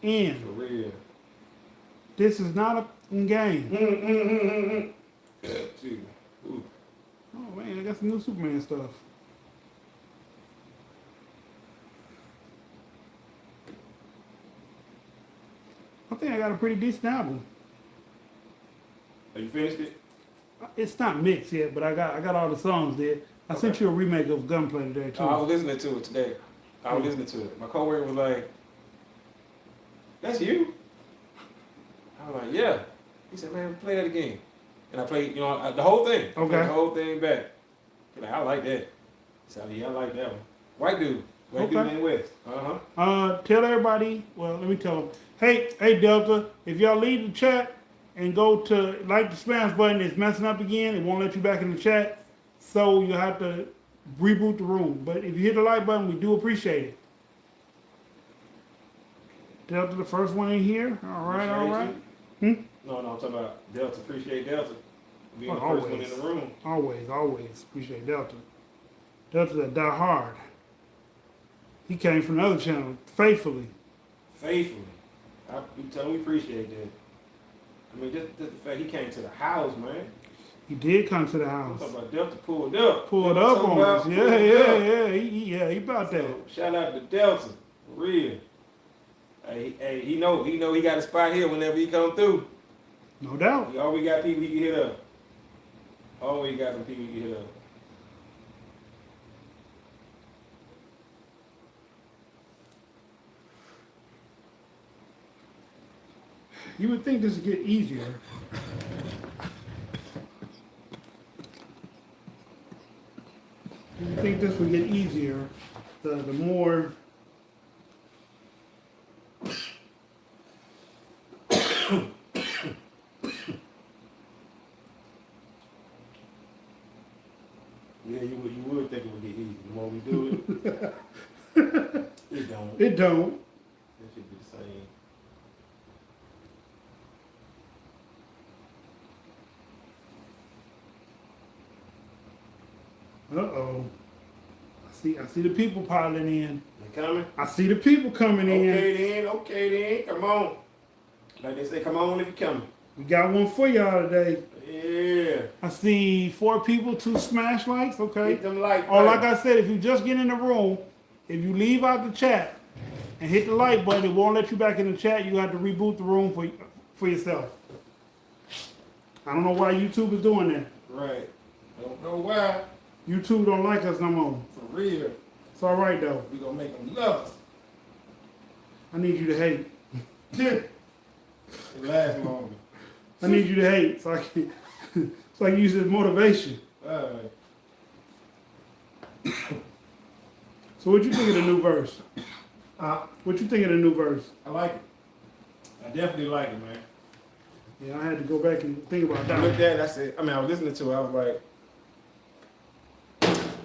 in. For real. This is not a game. Excuse me. Ooh. Oh man, I got some new Superman stuff. I think I got a pretty decent album. Have you finished it? It's not mixed yet, but I got all the songs there. I sent you a remake of Gunplay today too. I was listening to it today. I was listening to it. My coworker was like, "That's you?" I was like, "Yeah." He said, "Man, play that again." And I played, the whole thing. I played the whole thing back. He's like, "I like that." He said, "Yeah, I like that one." White dude. White dude named West. Tell everybody. Well, let me tell them. Hey, Delta. If y'all leave the chat and go to like the spams button, it's messing up again. It won't let you back in the chat. So you have to reboot the room. But if you hit the like button, we do appreciate it. Delta, the first one in here. All right. No, I'm talking about Delta. Appreciate Delta being the first one in the room. Always appreciate Delta. Delta that die hard. He came from the other channel, faithfully. You tell him we appreciate that. I mean, just the fact he came to the house, man. He did come to the house. I'm talking about Delta pulled up. Pulled up on us. Yeah. He about that. So, shout out to Delta. For real. Hey, he know he got a spot here whenever he come through. No doubt. He always got people he can hit up. Always got some people he can hit up. You would think this would get easier. You would think this would get easier the more Yeah, you would think it would get easy. The more we do it, it don't. It don't. It should be the same. Uh-oh. I see the people piling in. They coming? I see the people coming in. Okay then. Come on. Like they say, come on if you're coming. We got one for y'all today. Yeah. I see 4 people, 2 smash likes. Okay. Hit them like. Or like I said, if you just get in the room, if you leave out the chat and hit the like button, it won't let you back in the chat. You have to reboot the room for yourself. I don't know why YouTube is doing that. Right. Don't know why. YouTube don't like us no more. For real. It's all right though. We gonna make them love us. I need you to hate. It lasts longer. I need you to hate so I can so I can use it as motivation. Alright. So what you think of the new verse? What you think of the new verse? I like it. I definitely like it, man. Yeah, I had to go back and think about I looked that. at it, I said, I was listening to it, I was like,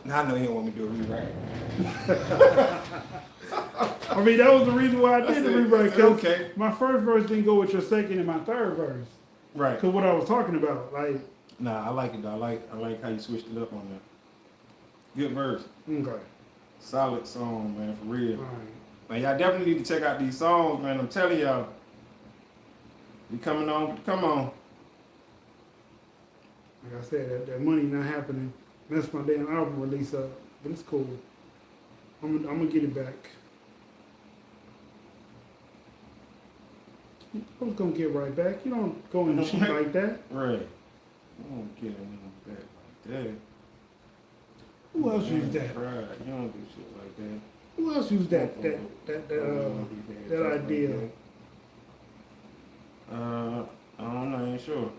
now I know he don't want me to do a rewrite. I mean, that was the reason why I did the rewrite. Okay. My first verse didn't go with your second and my third verse. Right. Because what I was talking about, like. Nah, I like it though. I like how you switched it up on that. Good verse. Okay. Solid song, man, for real. All right. Man, y'all definitely need to check out these songs, man. I'm telling y'all. We coming on, come on. Like I said, that money not happening. Messed my damn album release up. But it's cool. I'm gonna get it back. I'm gonna get right back. You don't go and cheat like that. Right. You don't get it back like that. Who else used that? Pride. You don't do shit like that. Who else used that idea? I don't know, I ain't sure.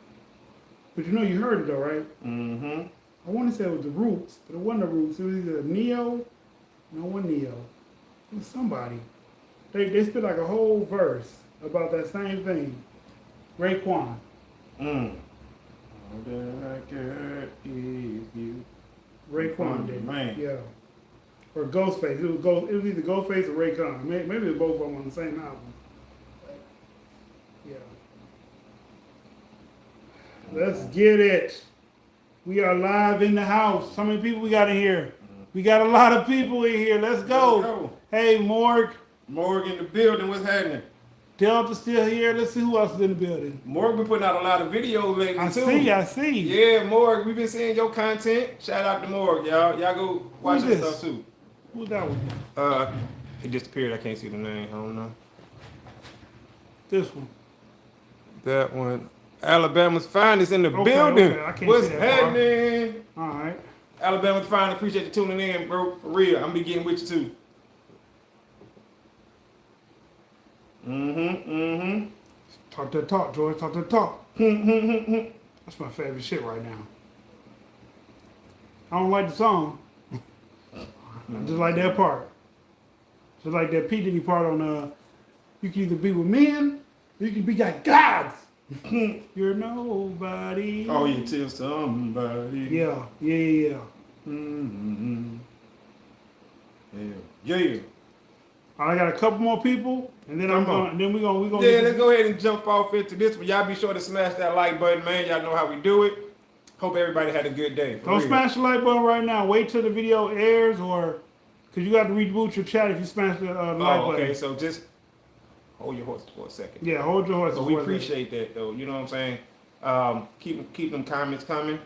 But you know you heard it though, right? Mm-hmm. I want to say it was the Roots, but it wasn't the Roots. It was either Neo. No one Neo. It was somebody. They spit like a whole verse about that same thing. Raekwon. All that I care is you. Raekwon did. Man. Yeah. Or Ghostface. It was either Ghostface or Raekwon. Maybe it was both of them on the same album. Yeah. Let's get it. We are live in the house. How many people we got in here? We got a lot of people in here. Let's go. Hey, Morg. Morg in the building. What's happening? Delta still here. Let's see who else is in the building. Morg been putting out a lot of videos lately too. I see. Yeah, Morg, we've been seeing your content. Shout out to Morg, y'all. Y'all go watch Who's that this? stuff too. Who's that one? It disappeared. I can't see the name. I don't know. This one. That one. Alabama's finest in the Okay, building. okay, I can't What's see that far. happening? All right. Alabama's finest. Appreciate you tuning in, bro. For real. I'm gonna be getting with you too. Talk that talk, George. Talk that talk. That's my favorite shit right now. I don't like the song. I just like that part. Just like that P. Diddy part on you can either be with men or you can be like gods. You're nobody. Oh, you tell somebody. Yeah. Mm-hmm. Yeah. I got a couple more people, and then we're gonna. Yeah, let's go ahead and jump off into this one. Y'all be sure to smash that like button, man. Y'all know how we do it. Hope everybody had a good day. Don't smash the like button right now. Wait till the video airs, or because you got to reboot your chat if you smash the like button. Okay, so just hold your horses for a second. Yeah, hold your horses. So we appreciate that, though. You know what I'm saying? Keep them comments coming.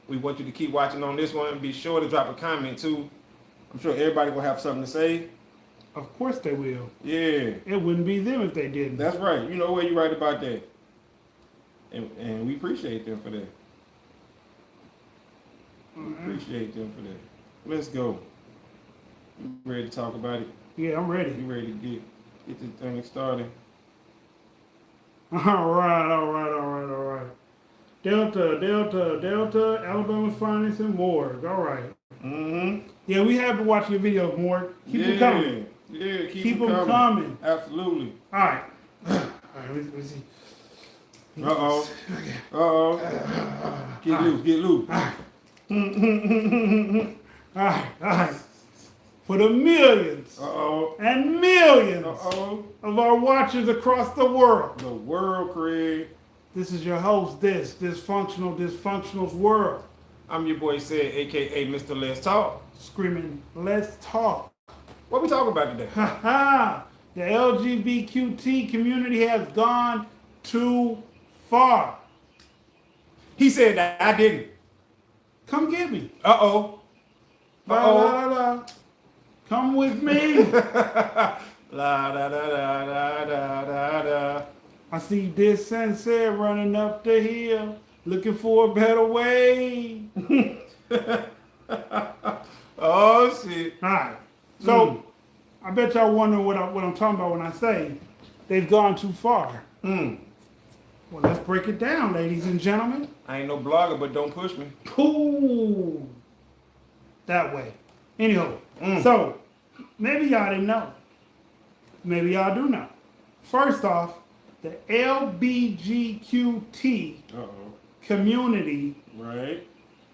We want you to keep watching on this one. Be sure to drop a comment too. I'm sure everybody will have something to say. Of course they will. Yeah. It wouldn't be them if they didn't. That's right. You know where you're right about that. And we appreciate them for that. We appreciate them for that. Let's go. You ready to talk about it? Yeah, I'm ready. You ready to get this thing started? All right. Delta, Alabama's finest and Morg. All right. Mm-hmm. Yeah, we have to watch your videos, Morg. Keep them coming. Yeah, keep them coming. Absolutely. All right. All right, let me see. Uh-oh. Okay. Uh-oh. Get loose. All right. For the millions and millions of our watchers across the world. The world, Craig. This is your host, Dysfunctional's World. I'm your boy Said, a.k.a. Mr. Let's Talk. Screaming, let's talk. What we talking about today? The LGBTQ community has gone too far. He said that I didn't. Come get me. Uh-oh. La. Come with me. La da da da da da da da. I see this sensei running up the hill, looking for a better way. Oh shit. All right. So I bet y'all wondering what I'm talking about when I say they've gone too far. Well, let's break it down, ladies and gentlemen. I ain't no blogger, but don't push me. Ooh, that way. Anyhow, so maybe y'all didn't know. Maybe y'all do know. First off, the LGBTQ community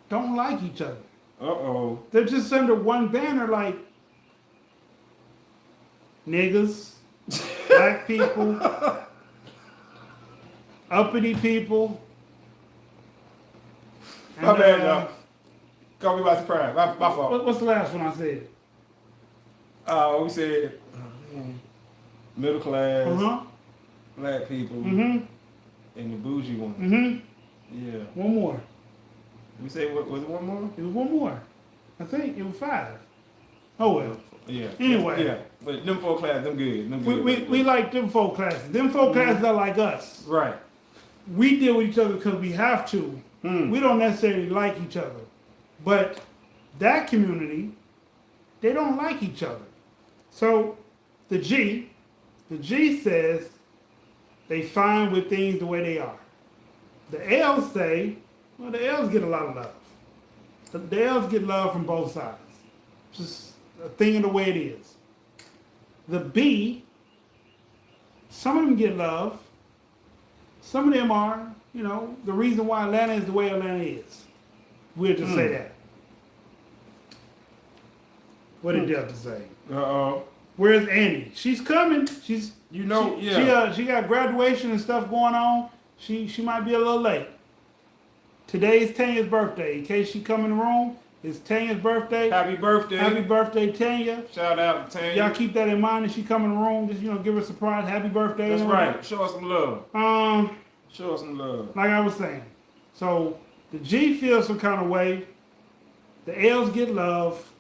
don't like each other. They're just under one banner like niggas, black people, uppity people. My bad, y'all. Call me by surprise. My fault. What's the last one I said? We said middle class, black people, and the bougie one. Yeah. One more. We say what was it? One more? It was one more. I think it was 5. Oh well. Yeah. Anyway. Yeah. But them 4 classes, them good. We like them 4 classes. Them 4 classes are like us. Right. We deal with each other because we have to. We don't necessarily like each other. But that community, they don't like each other. So the G says they fine with things the way they are. The L's say, well, the L's get a lot of love. The L's get love from both sides. Just a thing of the way it is. The B, some of them get love. Some of them are, the reason why Atlanta is the way Atlanta is. We'll just say that. What did Delta say? Where's Annie? She's coming. She got graduation and stuff going on. She might be a little late. Today is Tanya's birthday. In case she come in the room, It's Tanya's birthday. Happy birthday. Happy birthday, Tanya. Shout out to Tanya. Y'all keep that in mind. If she come in the room, just give her a surprise. Happy birthday. That's right. Show us some love. Show us some love. Like I was saying. So the G feels some kind of way. The L's get love.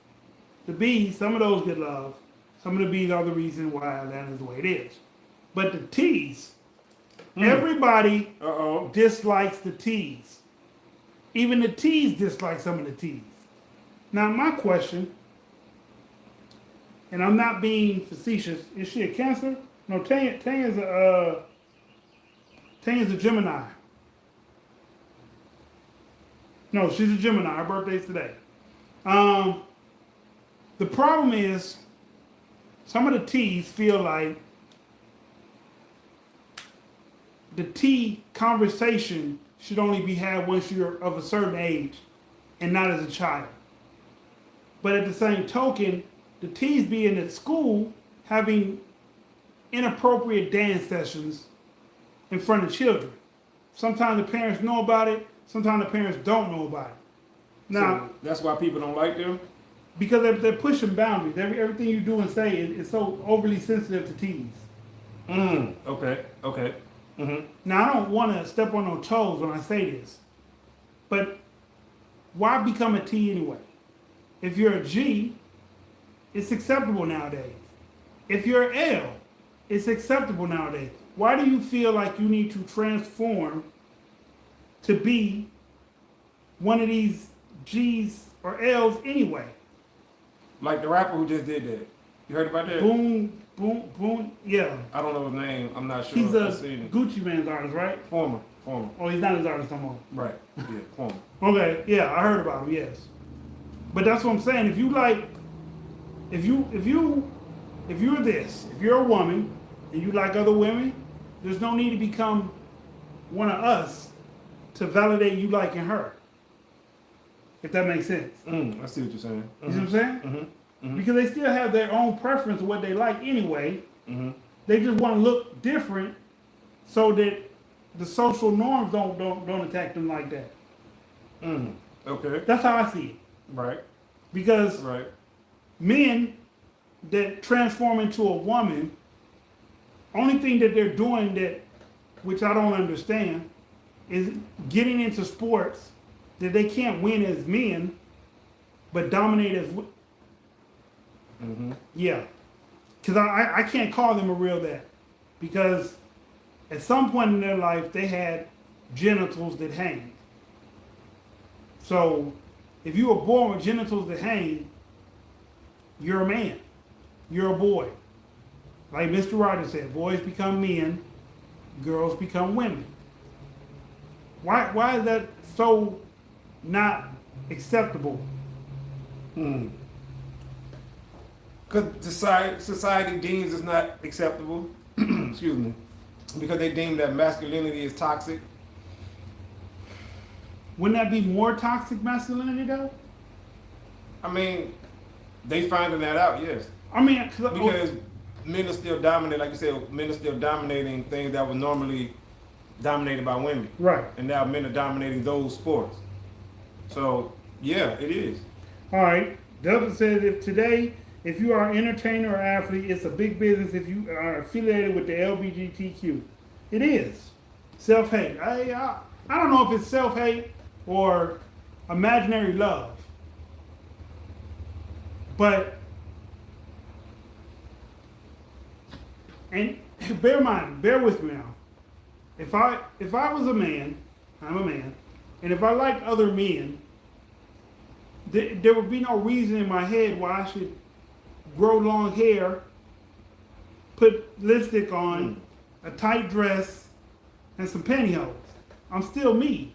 The B's, some of those get love. Some of the B's are the reason why Atlanta is the way it is. But the T's, everybody dislikes the T's. Even the T's dislike some of the T's. Now my question, and I'm not being facetious, is she a Cancer? No, Tanya's a Gemini. No, she's a Gemini. Her birthday's today. The problem is, some of the T's feel like the T conversation should only be had once you're of a certain age and not as a child. But at the same token, the T's being at school having inappropriate dance sessions in front of children. Sometimes the parents know about it, sometimes the parents don't know about it. Now, so that's why people don't like them? Because they're pushing boundaries. Everything you do and say is so overly sensitive to T's. Okay. Now, I don't want to step on no toes when I say this, but why become a T anyway? If you're a G, it's acceptable nowadays. If you're an L, it's acceptable nowadays. Why do you feel like you need to transform to be one of these G's or L's anyway? Like the rapper who just did that. You heard about that? Boom, yeah. I don't know his name. I'm not sure. He's a Gucci Man's artist, right? Former. Oh, he's not his artist no more. Right. Yeah, former. Okay, yeah, I heard about him, yes. But that's what I'm saying. If you're this, if you're a woman and you like other women, there's no need to become one of us to validate you liking her. If that makes sense. I see what you're saying. You see what I'm saying? Because they still have their own preference of what they like anyway. They just want to look different so that the social norms don't attack them like that. Okay. That's how I see it. Right. Because men that transform into a woman, only thing that they're doing that, which I don't understand, is getting into sports that they can't win as men, but dominate as yeah. Because I can't call them a real that. Because at some point in their life, they had genitals that hang. So if you were born with genitals that hang, you're a man. You're a boy. Like Mr. Ryder said, boys become men, girls become women. Why is that so not acceptable? Because society deems it's not acceptable. Excuse me. Because they deem that masculinity is toxic. Wouldn't that be more toxic masculinity though? I mean, they finding that out, yes. I mean, because men are still dominating, like you said, men are still dominating things that were normally dominated by women. Right. And now men are dominating those sports. So, yeah, it is. All right. Delta says if you are an entertainer or athlete, it's a big business if you are affiliated with the LGBTQ. It is. Self-hate. I don't know if it's self-hate or imaginary love. But, and bear with me now. If I was a man, I'm a man, and if I liked other men, there would be no reason in my head why I should grow long hair, put lipstick on, a tight dress, and some pantyhose. I'm still me.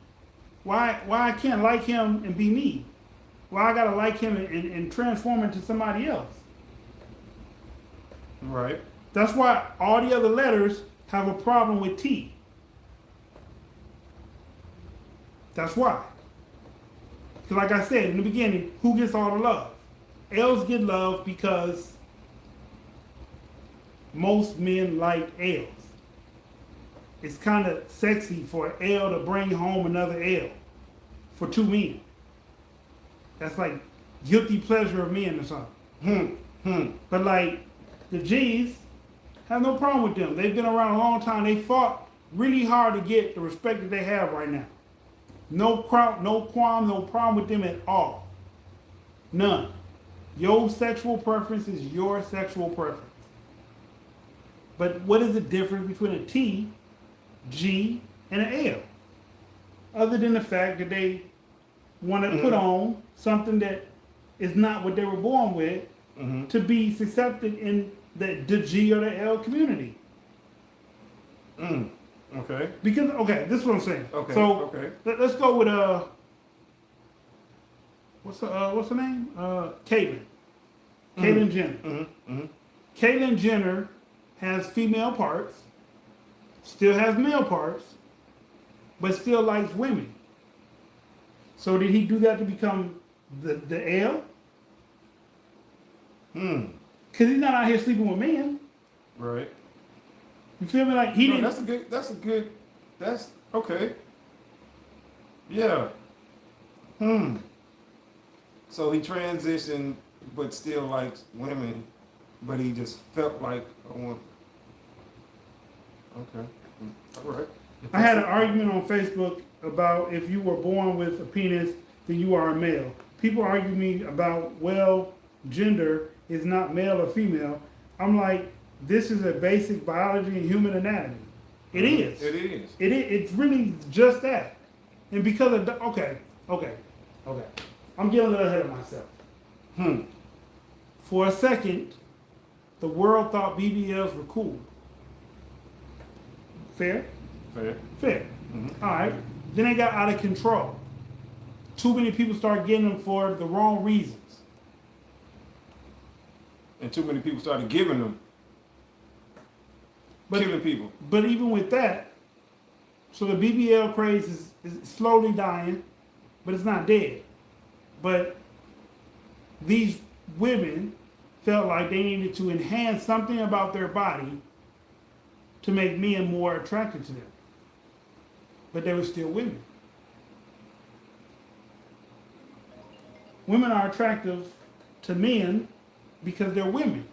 Why I can't like him and be me? Why I gotta like him and transform into somebody else? Right. That's why all the other letters have a problem with T. That's why. Because like I said in the beginning, who gets all the love? L's get love because most men like L's. It's kind of sexy for an L to bring home another L for two men. That's like guilty pleasure of men or something. But like the G's have no problem with them. They've been around a long time. They fought really hard to get the respect that they have right now. No crowd, no qualm, no problem with them at all. None. Your sexual preference is your sexual preference. But what is the difference between a T, G, and an L? Other than the fact that they want to put on something that is not what they were born with to be accepted in the G or the L community. Okay. Because, okay, this is what I'm saying. Okay. So, Okay. let's go with, what's her name? Caitlyn. Caitlyn Jenner. Caitlyn Jenner has female parts, still has male parts, but still likes women. So did he do that to become the L? Because he's not out here sleeping with men. Right. You feel me? Like he No, didn't. That's okay. Yeah. So he transitioned, but still likes women, but he just felt like a woman. Okay. All right. I had an argument on Facebook about if you were born with a penis, then you are a male. People argue me about, well, gender is not male or female. I'm like, this is a basic biology and human anatomy. It is. It is. It's really just that. And because of okay. I'm getting a little ahead of myself. For a second, the world thought BBLs were cool. Fair? Fair. All right. Then they got out of control. Too many people started getting them for the wrong reasons. And too many people started giving them, killing people. But even with that, so the BBL craze is slowly dying, but it's not dead. But these women felt like they needed to enhance something about their body to make men more attracted to them. But they were still women. Women are attractive to men because they're women.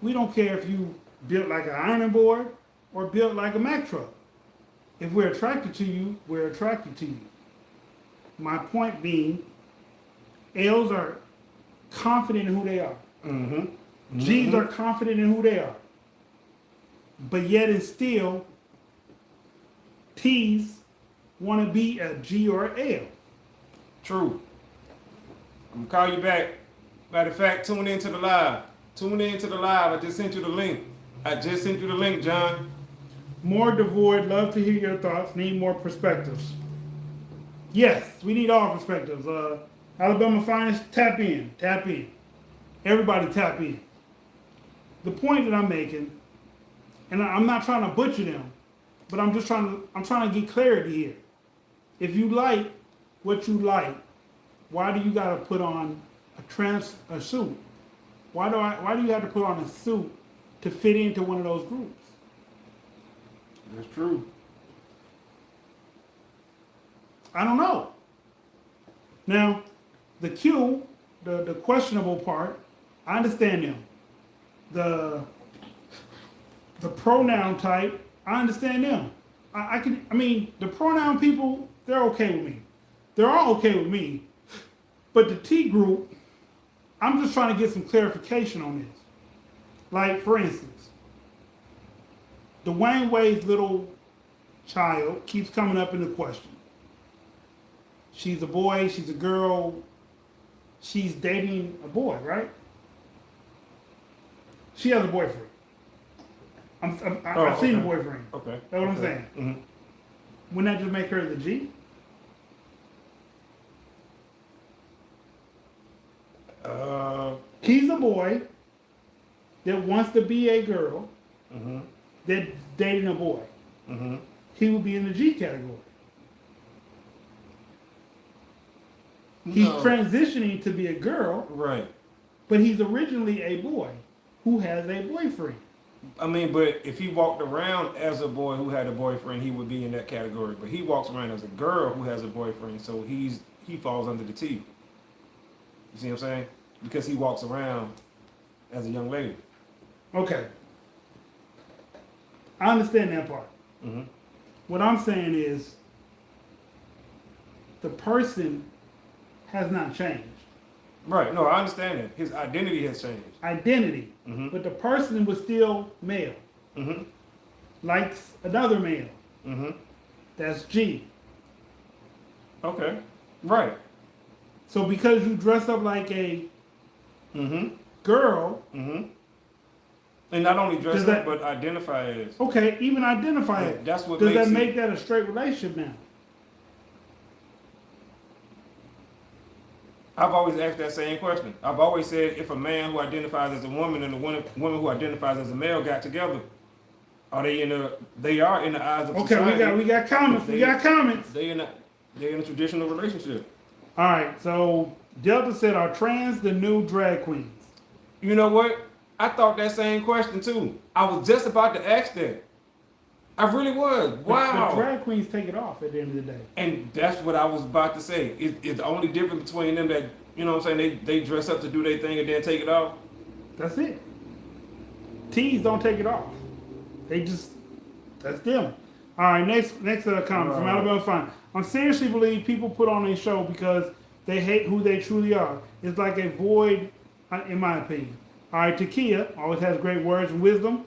We don't care if you built like an ironing board or built like a Mack truck. If we're attracted to you, we're attracted to you. My point being, L's are confident in who they are. G's are confident in who they are. But yet and still, T's want to be a G or a L. True. I'm gonna call you back. Matter of fact, tune into the live. Tune into the live. I just sent you the link. John. More devoid. Love to hear your thoughts. Need more perspectives. Yes, we need all perspectives. Alabama Finest, tap in. Everybody tap in. The point that I'm making, and I'm not trying to butcher them, but I'm trying to get clarity here. If you like what you like, why do you got to put on a suit? Why do you have to put on a suit to fit into one of those groups? That's true. I don't know. Now, the Q, the questionable part, I understand them. The pronoun type, I understand them. I mean, the pronoun people, they're okay with me. They're all okay with me. But the T group, I'm just trying to get some clarification on this. Like, for instance, Dwayne Wade's little child keeps coming up in the question. She's a boy, she's a girl, she's dating a boy, right? She has a boyfriend. I've seen the boyfriend. Okay. That's what I'm saying. Wouldn't that just make her the G? He's a boy that wants to be a girl that dating a boy. He would be in the G category. He's transitioning to be a girl, Right. but he's originally a boy who has a boyfriend. I mean, but if he walked around as a boy who had a boyfriend, he would be in that category. But he walks around as a girl who has a boyfriend, so he falls under the T. You see what I'm saying? Because he walks around as a young lady. Okay. I understand that part. Mm-hmm. What I'm saying is the person has not changed. Right. No, I understand that. His identity has changed. Identity. Mm-hmm. But the person was still male. Mm-hmm. Likes another male. Mm-hmm. That's G. Okay. Right. So because you dress up like a Mm-hmm. girl, Mm-hmm. And not only dress Does up, that- but identify as. okay, even identify it. That's what Does makes that it- make that a straight relationship now? I've always asked that same question. I've always said if a man who identifies as a woman and a woman who identifies as a male got together, they are in the eyes of Okay, society. we got comments. We got comments. They're in a traditional relationship. All right, so Delta said, "Are trans the new drag queens?" You know what? I thought that same question too. I was just about to ask that. I really was. Wow. But drag queens take it off at the end of the day. And that's what I was about to say. It's the only difference between them that, you know what I'm saying, they dress up to do their thing and then take it off. That's it. T's don't take it off. They just, that's them. All right, next comment from Alabama Fine. I seriously believe people put on a show because they hate who they truly are. It's like a void, in my opinion. All right, Takia always has great words and wisdom.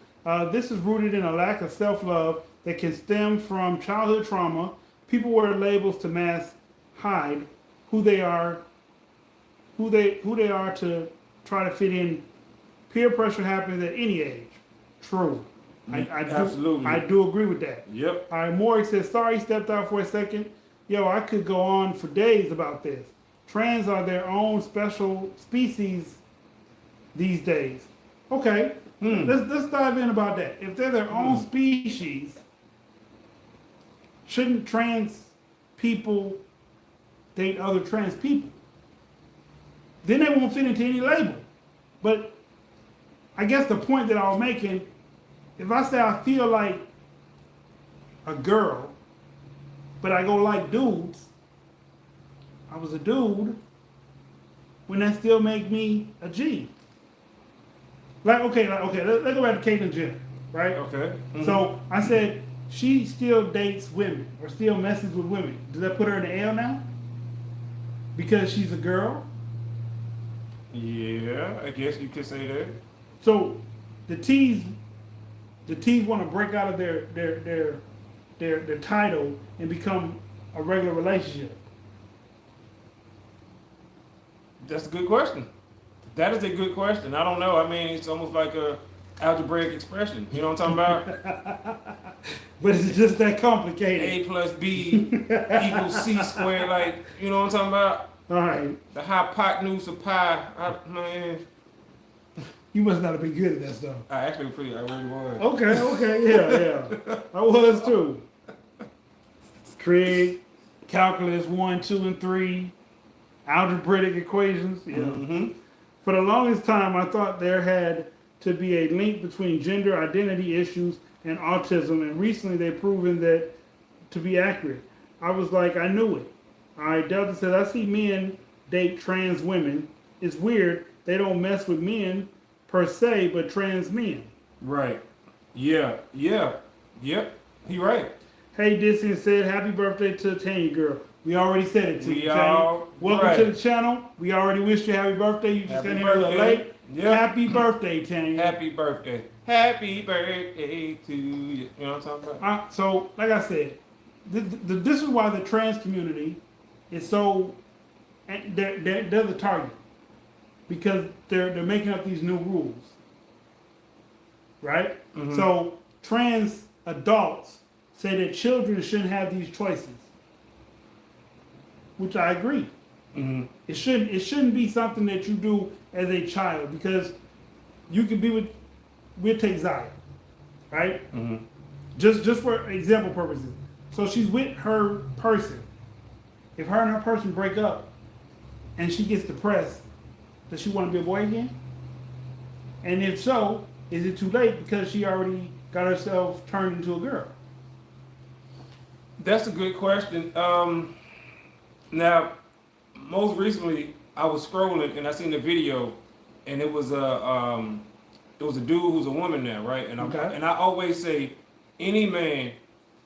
This is rooted in a lack of self-love that can stem from childhood trauma. People wear labels to mask, hide who they are, who they are to try to fit in. Peer pressure happens at any age. True. Absolutely. I do agree with that. Yep. All right, Maury says, sorry, stepped out for a second. Yo, I could go on for days about this. Trans are their own special species these days. Okay, let's dive in about that. If they're their own species, shouldn't trans people date other trans people? Then they won't fit into any label. But I guess the point that I was making, if I say I feel like a girl, but I go like dudes, I was a dude, when that still make me a G. Let's go back to Caitlyn Jenner, right? Okay. Mm-hmm. So I said she still dates women or still messes with women. Does that put her in the L now? Because she's a girl? Yeah, I guess you could say that. So the T's want to break out of their title and become a regular relationship. That's a good question. That is a good question. I don't know. I mean, it's almost like a algebraic expression. You know what I'm talking about? But it's just that complicated. A plus B equals C squared. Like, you know what I'm talking about? All right. The hypotenuse of pi. Man, You must not have been good at that stuff. I really was. Okay, yeah. I was too. Trig, calculus 1, 2, and 3, algebraic equations. Yeah. Mm-hmm. For the longest time, I thought there had to be a link between gender identity issues and autism, and recently they've proven that to be accurate. I was like, I knew it. All right, Delta says, I see men date trans women. It's weird. They don't mess with men per se, but trans men. Right. Yeah. Yep. He right. Hey, Dissy said, happy birthday to Tanya girl. We already said it to you, Tanya. Welcome right. to the channel. We already wished you happy birthday. You just Happy got here a little birthday. late. Yep. Happy birthday, Tanya. Happy birthday. Happy birthday to you. You know what I'm talking about? So, like I said, this is why the trans community is so, they're the target. Because they're making up these new rules. Right? Mm-hmm. So, trans adults say that children shouldn't have these choices. Which I agree. Mm-hmm. It shouldn't be something that you do as a child, because you can be we'll take Zaya, right? Mm-hmm. Just for example purposes. So she's with her person. If her and her person break up and she gets depressed, does she want to be a boy again? And if so, is it too late because she already got herself turned into a girl? That's a good question. Now, most recently, I was scrolling and I seen the video, and it was a dude who's a woman now, right? And I always say, any man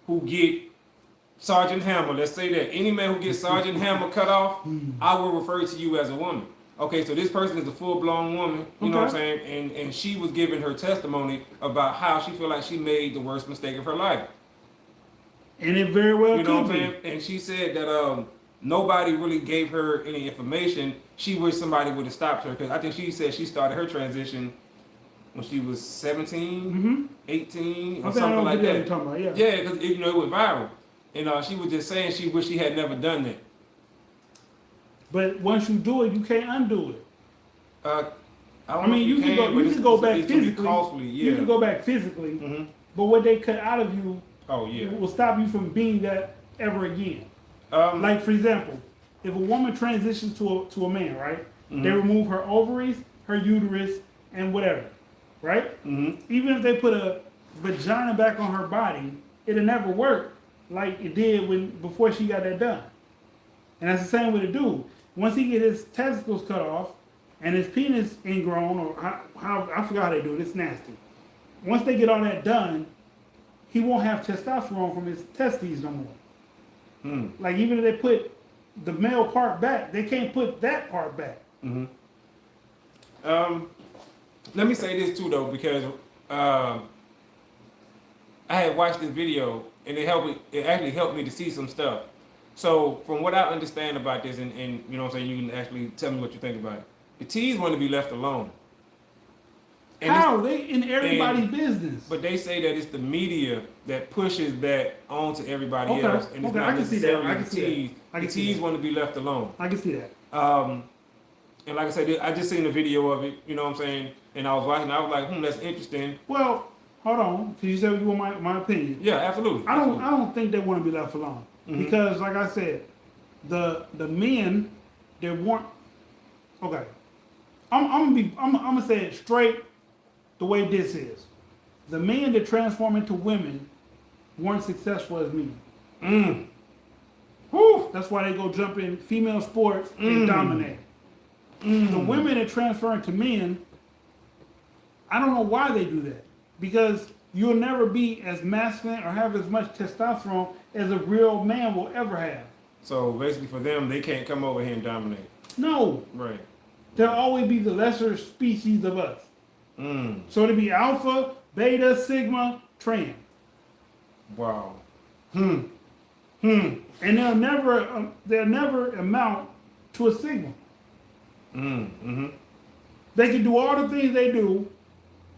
who get Sergeant Hammer, let's say that any man who gets Sergeant Hammer cut off, I will refer to you as a woman. Okay, so this person is a full-blown woman, you know what I'm saying? And she was giving her testimony about how she feel like she made the worst mistake of her life. And it very well You know could what I'm be. saying? And she said that nobody really gave her any information. She wished somebody would have stopped her, because I think she said she started her transition when she was 17, 18, or something like that. Talking about, yeah. Yeah, because you know, it went viral. And she was just saying she wished she had never done that. But once you do it, you can't undo it. I mean, you can go back physically. Costly, yeah. You can go back physically, but what they cut out of you will stop you from being that ever again. Like, for example, if a woman transitions to a man, right? They remove her ovaries, her uterus, and whatever, right? Even if they put a vagina back on her body, it'll never work like it did before she got that done. And that's the same with a dude. Once he get his testicles cut off and his penis ingrown, or how I forgot how they do it, it's nasty. Once they get all that done, he won't have testosterone from his testes no more. Like, even if they put the male part back, they can't put that part back. Let me say this too, though, because I had watched this video and it actually helped me to see some stuff. So from what I understand about this, and you know what I'm saying, you can actually tell me what you think about it. The T's want to be left alone. And how? They in everybody's business. But they say that it's the media that pushes that onto everybody else, and it's not I can see that. necessarily the T's. The T's want to be left alone. I can see that. And like I said, I just seen the video of it. You know what I'm saying? And I was watching. I was like, that's interesting. Well, hold on, because you said you want my opinion. Yeah, absolutely. I don't think they want to be left alone, because, like I said, the men that want. Okay, I'm gonna say it straight the way this is. The men that transform into women weren't successful as men. Whew, that's why they go jump in female sports and dominate. The women that transfer into men, I don't know why they do that. Because you'll never be as masculine or have as much testosterone as a real man will ever have. So basically for them, they can't come over here and dominate. No. Right. They'll always be the lesser species of us. So it'll be alpha, beta, sigma, trans. Wow. And they'll never amount to a sigma. They can do all the things they do.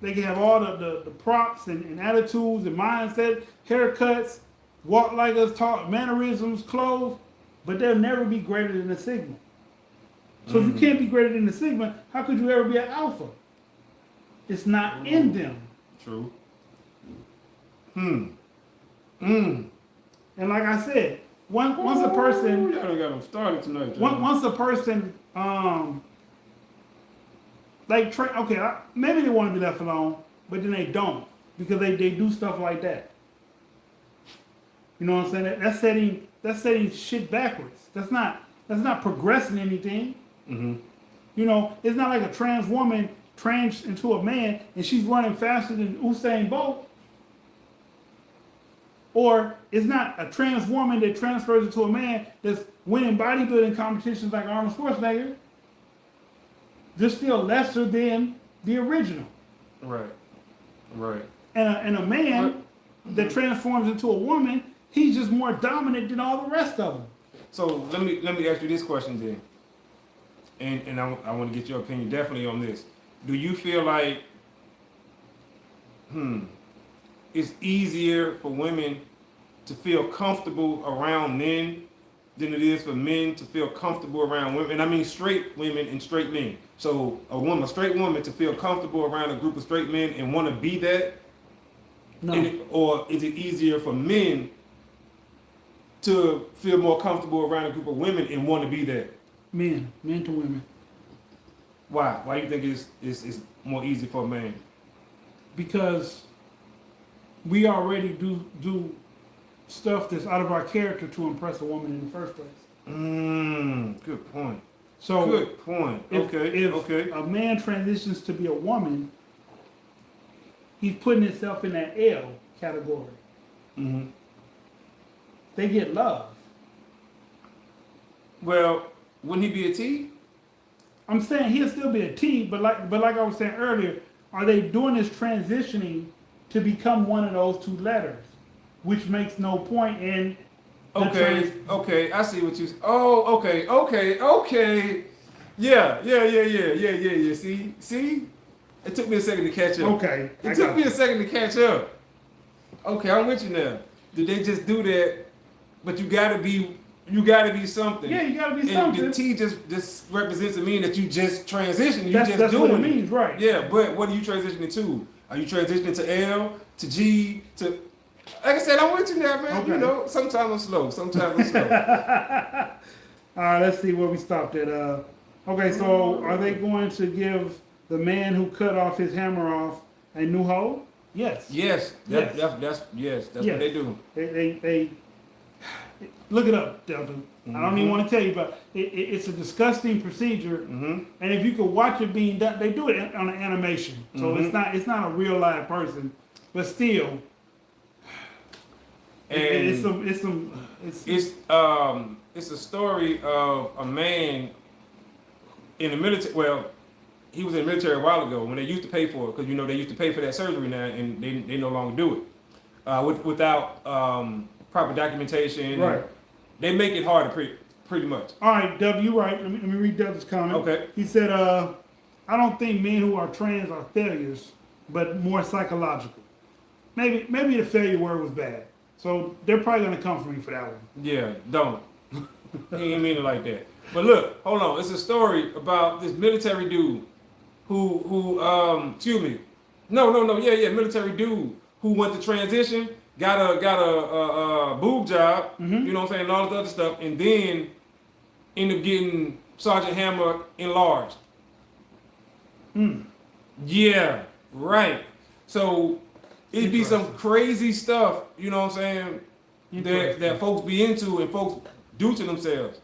They can have all the props and attitudes and mindset, haircuts, walk like us, talk, mannerisms, clothes, but they'll never be greater than a sigma. So if you can't be greater than a sigma, how could you ever be an alpha? It's not in them. True. And like I said, once a person, y'all got them started tonight. Once a person, maybe they want to be left alone, but then they don't, because they do stuff like that. You know what I'm saying? That's setting shit backwards. That's not progressing anything. You know, it's not like a trans woman trans into a man and she's running faster than Usain Bolt. Or it's not a trans woman that transfers into a man that's winning bodybuilding competitions like Arnold Schwarzenegger. They're still lesser than the original. Right. Right. And a man that transforms into a woman, he's just more dominant than all the rest of them. So let me ask you this question then. And I want to get your opinion definitely on this. Do you feel like it's easier for women to feel comfortable around men than it is for men to feel comfortable around women? And I mean straight women and straight men. So a straight woman to feel comfortable around a group of straight men and want to be that? No. Or is it easier for men to feel more comfortable around a group of women and want to be that? Men to women. Why? Why do you think it's more easy for a man? Because we already do stuff that's out of our character to impress a woman in the first place. Good point. So good point. if a man transitions to be a woman, he's putting himself in that L category. Mm-hmm. They get love. Well, wouldn't he be a T? I'm saying he'll still be a T, but like I was saying earlier, are they doing this transitioning to become one of those two letters, which makes no point in. Okay, I see what you. Oh, okay. Yeah. See. It took me a second to catch up. Okay, It took me a second to catch up. Okay, I'm with you now. Did they just do that? But you gotta be something. Yeah, you gotta be and something. the T just represents to mean that you just transition. You That's just doing what it means, right? Yeah, but what are you transitioning to? Are you transitioning to L, to G, to? Like I said, I'm with you now, man. Okay. You know, sometimes I'm slow. All right, let's see where we stopped at. Okay, so are they going to give the man who cut off his hammer off a new hoe? Yes. Yes, that's what they do. They look it up, Delta. I don't even want to tell you, but it's a disgusting procedure. Mm-hmm. And if you could watch it being done, they do it on an animation, so it's not a real live person, but still, it's a story of a man in the military. Well, he was in the military a while ago when they used to pay for it, because they used to pay for that surgery now, and they no longer do it without proper documentation. right. They make it harder, pretty much. All right, W, you right. Let me read W's comment. Okay. He said, I don't think men who are trans are failures, but more psychological. Maybe the failure word was bad. So they're probably going to come for me for that one. Yeah, don't. He ain't mean it like that. But look, hold on. It's a story about this military dude who excuse me. No, yeah, military dude who went to transition, got a boob job, Mm-hmm. you know what I'm saying, and all this other stuff, and then ended up getting Sergeant Hammer enlarged. Yeah, right. So it'd be some crazy stuff, you know what I'm saying, that folks be into and folks do to themselves.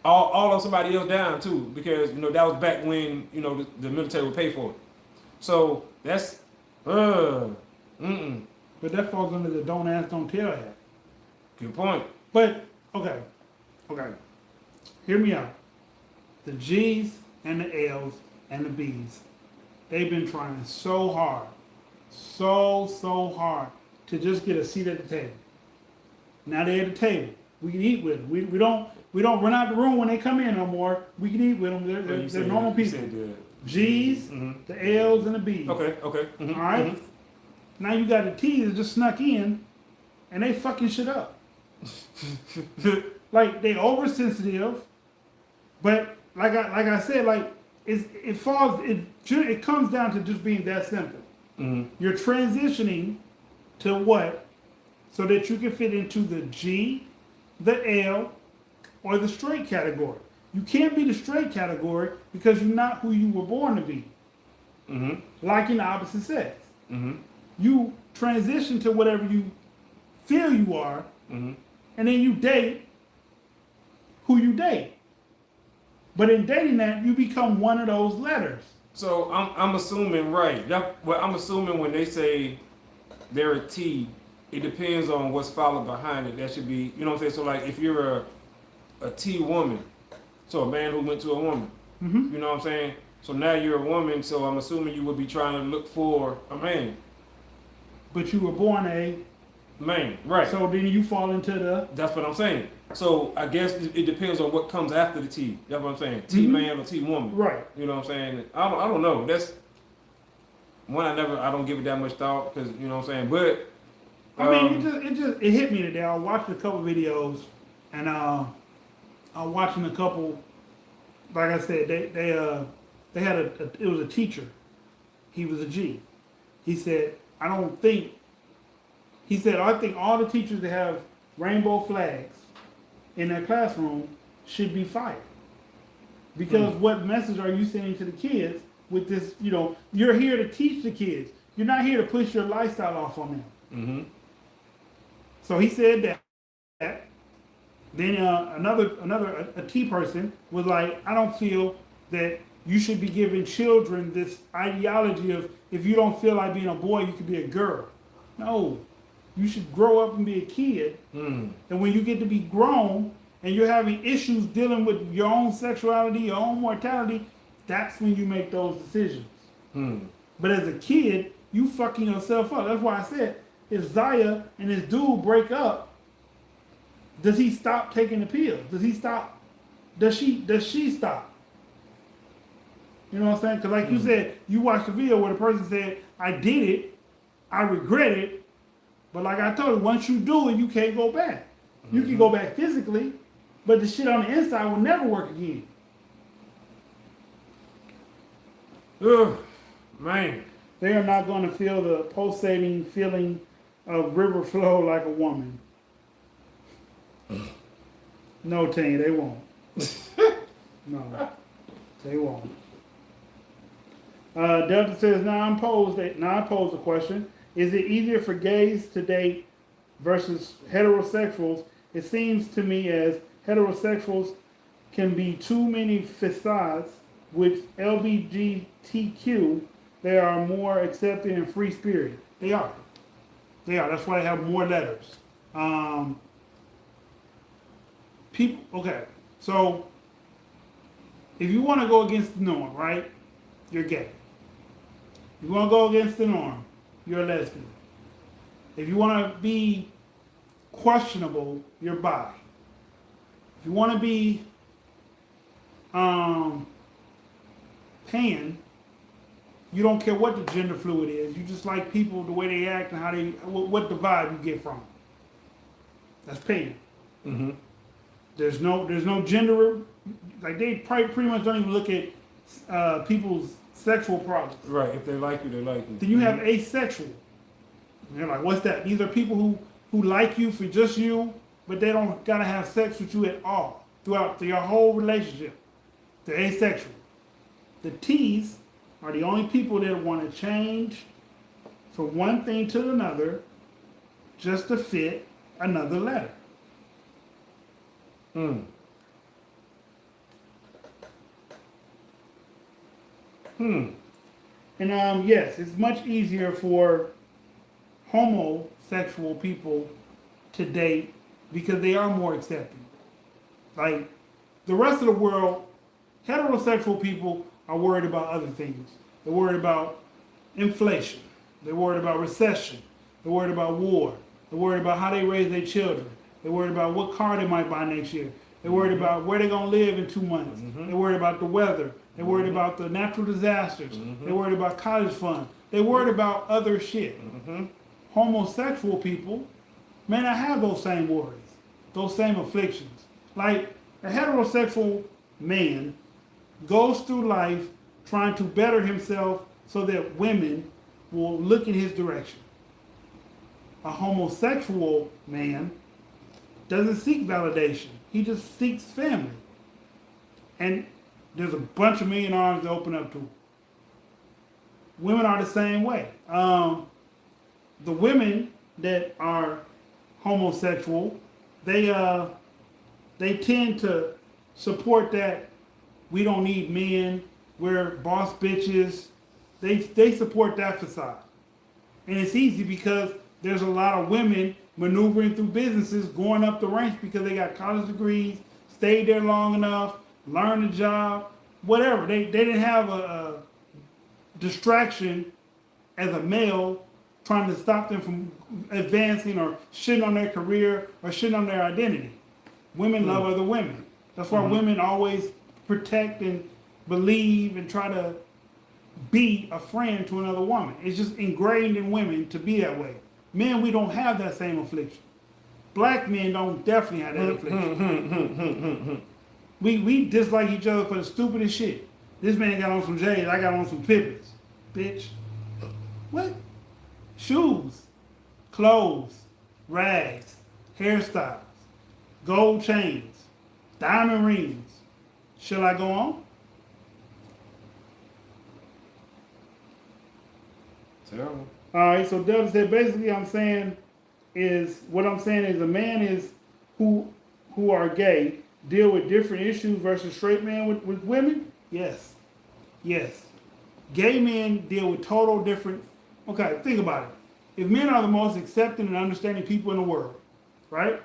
All of somebody else down too, because that was back when the military would pay for it. So that's But that falls under the don't ask, don't tell act. Good point. But okay. Hear me out. The G's and the L's and the B's, they've been trying so hard to just get a seat at the table. Now they're at the table. We can eat with them. We're not in the room when they come in no more. We can eat with them. They're normal people. G's, the L's, and the B's. Okay. All right. Now you got the T's that just snuck in, and they fucking shit up. Like they oversensitive, but like I said, like it comes down to just being that simple. You're transitioning to what, so that you can fit into the G, the L, or the straight category. You can't be the straight category because you're not who you were born to be. Liking the opposite sex. You transition to whatever you feel you are, and then you date who you date. But in dating that, you become one of those letters. So I'm assuming, right? Well, I'm assuming when they say they're a T, it depends on what's followed behind it. That should be, you know what I'm saying? So like if you're a T woman, so a man who went to a woman, you know what I'm saying? So now you're a woman, so I'm assuming you would be trying to look for a man. But you were born a man, right? So then you fall into the. That's what I'm saying. So I guess it depends on what comes after the T. That's what I'm saying. T man or T woman. Right. You know what I'm saying? I don't know. That's one I don't give it that much thought because you know what I'm saying. But I mean, it hit me today. I watched a couple videos, and I'm watching a couple. Like I said, they had it was a teacher. He was a G. He said, I think all the teachers that have rainbow flags in their classroom should be fired. Because what message are you sending to the kids with this, you're here to teach the kids. You're not here to push your lifestyle off on them. So he said that. Then a T person was like, I don't feel that you should be giving children this ideology of if you don't feel like being a boy, you could be a girl. No, you should grow up and be a kid. And when you get to be grown and you're having issues dealing with your own sexuality, your own mortality, that's when you make those decisions. But as a kid, you fucking yourself up. That's why I said, if Zaya and this dude break up, does he stop taking the pills? Does he stop? Does she stop? You know what I'm saying? Because like you said, you watched the video where the person said, I did it, I regret it, but like I told you, once you do it, you can't go back. You can go back physically, but the shit on the inside will never work again. Ugh, man. They are not going to feel the pulsating feeling of river flow like a woman. No, Tane, they won't. No, they won't. Delta says, now I pose the question. Is it easier for gays to date versus heterosexuals? It seems to me as heterosexuals can be too many facades. With LGBTQ, they are more accepting and free spirited. They are. They are. That's why they have more letters. Okay. So, if you want to go against the norm, right? You're gay. If you want to go against the norm, you're a lesbian. If you want to be questionable, you're bi. If you want to be pan, you don't care what the gender fluid is. You just like people, the way they act and how they, what the vibe you get from them. That's pan. There's no gender, like they probably pretty much don't even look at people's sexual problems. Right, if they like you, they like you. Then you have asexual. And they're like, what's that? These are people who like you for just you, but they don't gotta have sex with you at all throughout your whole relationship. They're asexual. The T's are the only people that want to change from one thing to another just to fit another letter. And yes, it's much easier for homosexual people to date because they are more accepting. Like the rest of the world, heterosexual people are worried about other things. They're worried about inflation. They're worried about recession. They're worried about war. They're worried about how they raise their children. They're worried about what car they might buy next year. They're worried about where they're going to live in 2 months. They're worried about the weather. They're worried about the natural disasters. They're worried about college funds. They're worried about other shit. Homosexual people may not have those same worries, those same afflictions. Like a heterosexual man goes through life trying to better himself so that women will look in his direction. A homosexual man doesn't seek validation. He just seeks family. And there's a bunch of million arms to open up to him. Women are the same way. The women that are homosexual, they tend to support that we don't need men, we're boss bitches. They support that facade. And it's easy because there's a lot of women maneuvering through businesses, going up the ranks because they got college degrees, stayed there long enough, learned the job, whatever. They didn't have a distraction as a male trying to stop them from advancing or shitting on their career or shitting on their identity. Women love other women. That's why women always protect and believe and try to be a friend to another woman. It's just ingrained in women to be that way. Men, we don't have that same affliction. Black men don't definitely have that affliction. We dislike each other for the stupidest shit. This man got on some J's, I got on some Pippins. Bitch. What? Shoes, clothes, rags, hairstyles, gold chains, diamond rings. Shall I go on? Terrible. All right, so Delta said basically what I'm saying is a man is who who are gay deal with different issues versus straight men with women? Yes. Yes. Gay men deal with total different. Okay, think about it. If men are the most accepting and understanding people in the world, right?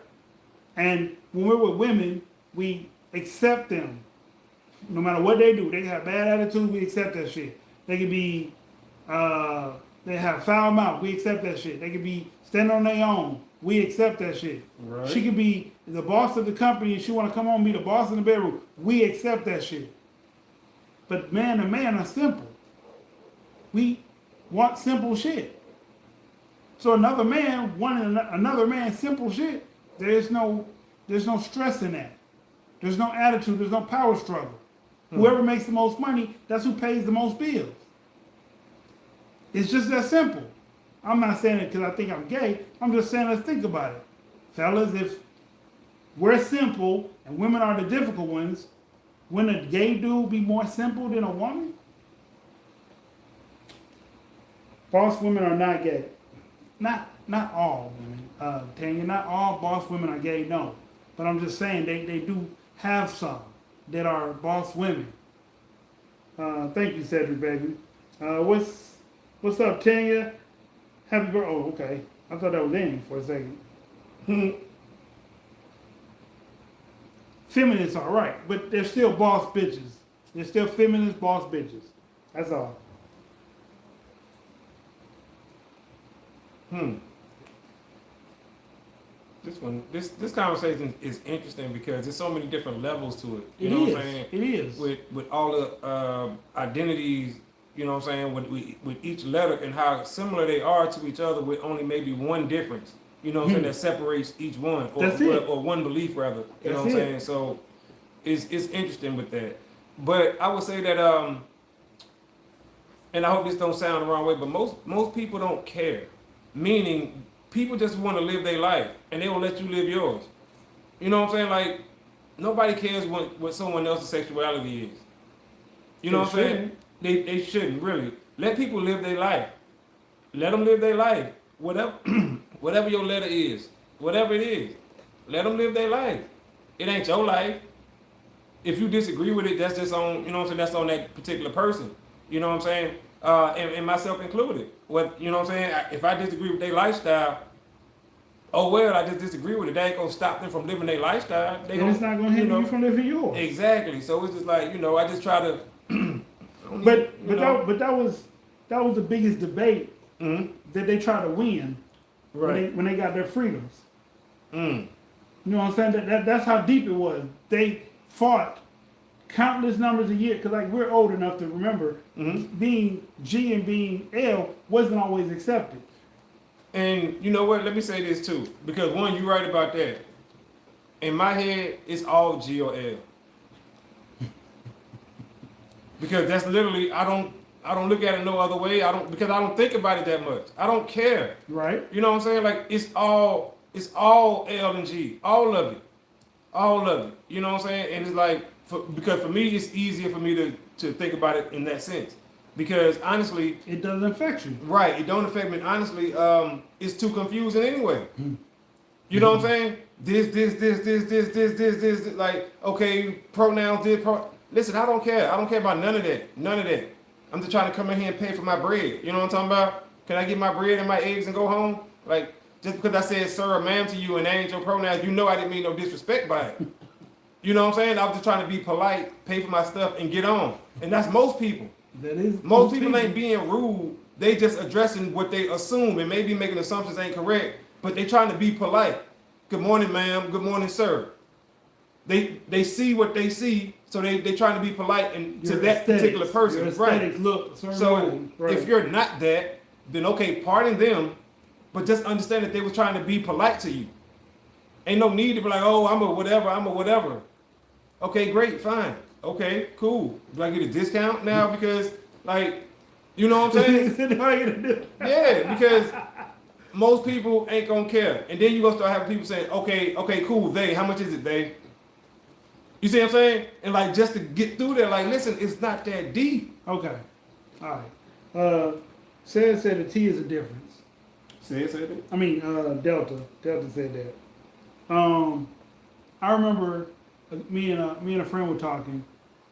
And when we're with women, we accept them. No matter what they do, they have bad attitude, we accept that shit. They could be, they have foul mouth, we accept that shit. They could be standing on their own, we accept that shit. Right. She could be the boss of the company and she want to come home and be the boss in the bedroom, we accept that shit. But man to man are simple. We want simple shit. So another man wanting another man's simple shit, there's no stress in that. There's no attitude, there's no power struggle. Whoever makes the most money, that's who pays the most bills. It's just that simple. I'm not saying it because I think I'm gay. I'm just saying let's think about it. Fellas, if we're simple and women are the difficult ones, wouldn't a gay dude be more simple than a woman? Boss women are not gay. Not all women. Tanya, not all boss women are gay, no. But I'm just saying they do have some that are boss women. Thank you, Cedric, baby. What's up, Tanya? Happy birthday. Oh, okay. I thought that was ending for a second. Feminists are right, but they're still boss bitches. They're still feminist boss bitches. That's all. This conversation is interesting because there's so many different levels to it. You know what I'm saying? It is. With all the identities, you know what I'm saying, with each letter and how similar they are to each other with only maybe one difference. You know what I'm saying, that separates each one. Or one belief rather. You know what I'm saying? So it's interesting with that. But I would say that and I hope this don't sound the wrong way, but most people don't care. Meaning people just want to live their life and they will let you live yours. You know what I'm saying? Like nobody cares what someone else's sexuality is. You know what I'm saying? They shouldn't really. Let people live their life. Let them live their life. Whatever your letter is, whatever it is, let them live their life. It ain't your life. If you disagree with it, that's just on, you know what I'm saying, that's on that particular person. You know what I'm saying? And myself included. You know what I'm saying? If I disagree with their lifestyle, oh well, I just disagree with it. That ain't gonna stop them from living their lifestyle. It's not gonna hinder you from living yours. Exactly. So it's just like, I just try to. That was the biggest debate that they tried to win. Right. When they got their freedoms. You know what I'm saying? That's how deep it was. They fought countless numbers of years, because like we're old enough to remember being G and being L wasn't always accepted. And you know what? Let me say this too, because one, you're right about that. In my head, it's all G or L. Because that's literally, I don't look at it no other way. Because I don't think about it that much. I don't care. Right. You know what I'm saying? Like it's all L and G, all of it. You know what I'm saying? And it's like because for me, it's easier for me to think about it in that sense. Because honestly, it doesn't affect you. Right, it don't affect me. Honestly, it's too confusing anyway. You know what I'm saying? This. Like, okay, pronouns, listen, I don't care. I don't care about none of that. I'm just trying to come in here and pay for my bread. You know what I'm talking about? Can I get my bread and my eggs and go home? Like, just because I said sir or ma'am to you and that ain't your pronouns, you know I didn't mean no disrespect by it. You know what I'm saying? I was just trying to be polite, pay for my stuff, and get on. And that's most people. That is most people ain't being rude. They just addressing what they assume and maybe making assumptions ain't correct, but they trying to be polite. Good morning, ma'am. Good morning, sir. They see what they see, so they trying to be polite and to that particular person. Right. Look, so if you're not that, then okay, pardon them, but just understand that they were trying to be polite to you. Ain't no need to be like, oh, I'm a whatever. Okay, great, fine. Okay, cool. Do I get a discount now because, like, you know what I'm saying? Yeah, because most people ain't gonna care. And then you gonna start having people saying, okay, cool, how much is it, they? You see what I'm saying? And like, just to get through there, like, listen, it's not that deep. Okay. All right. Said the T is a difference. Said that? I mean, Delta. Delta said that. I remember me and a friend were talking,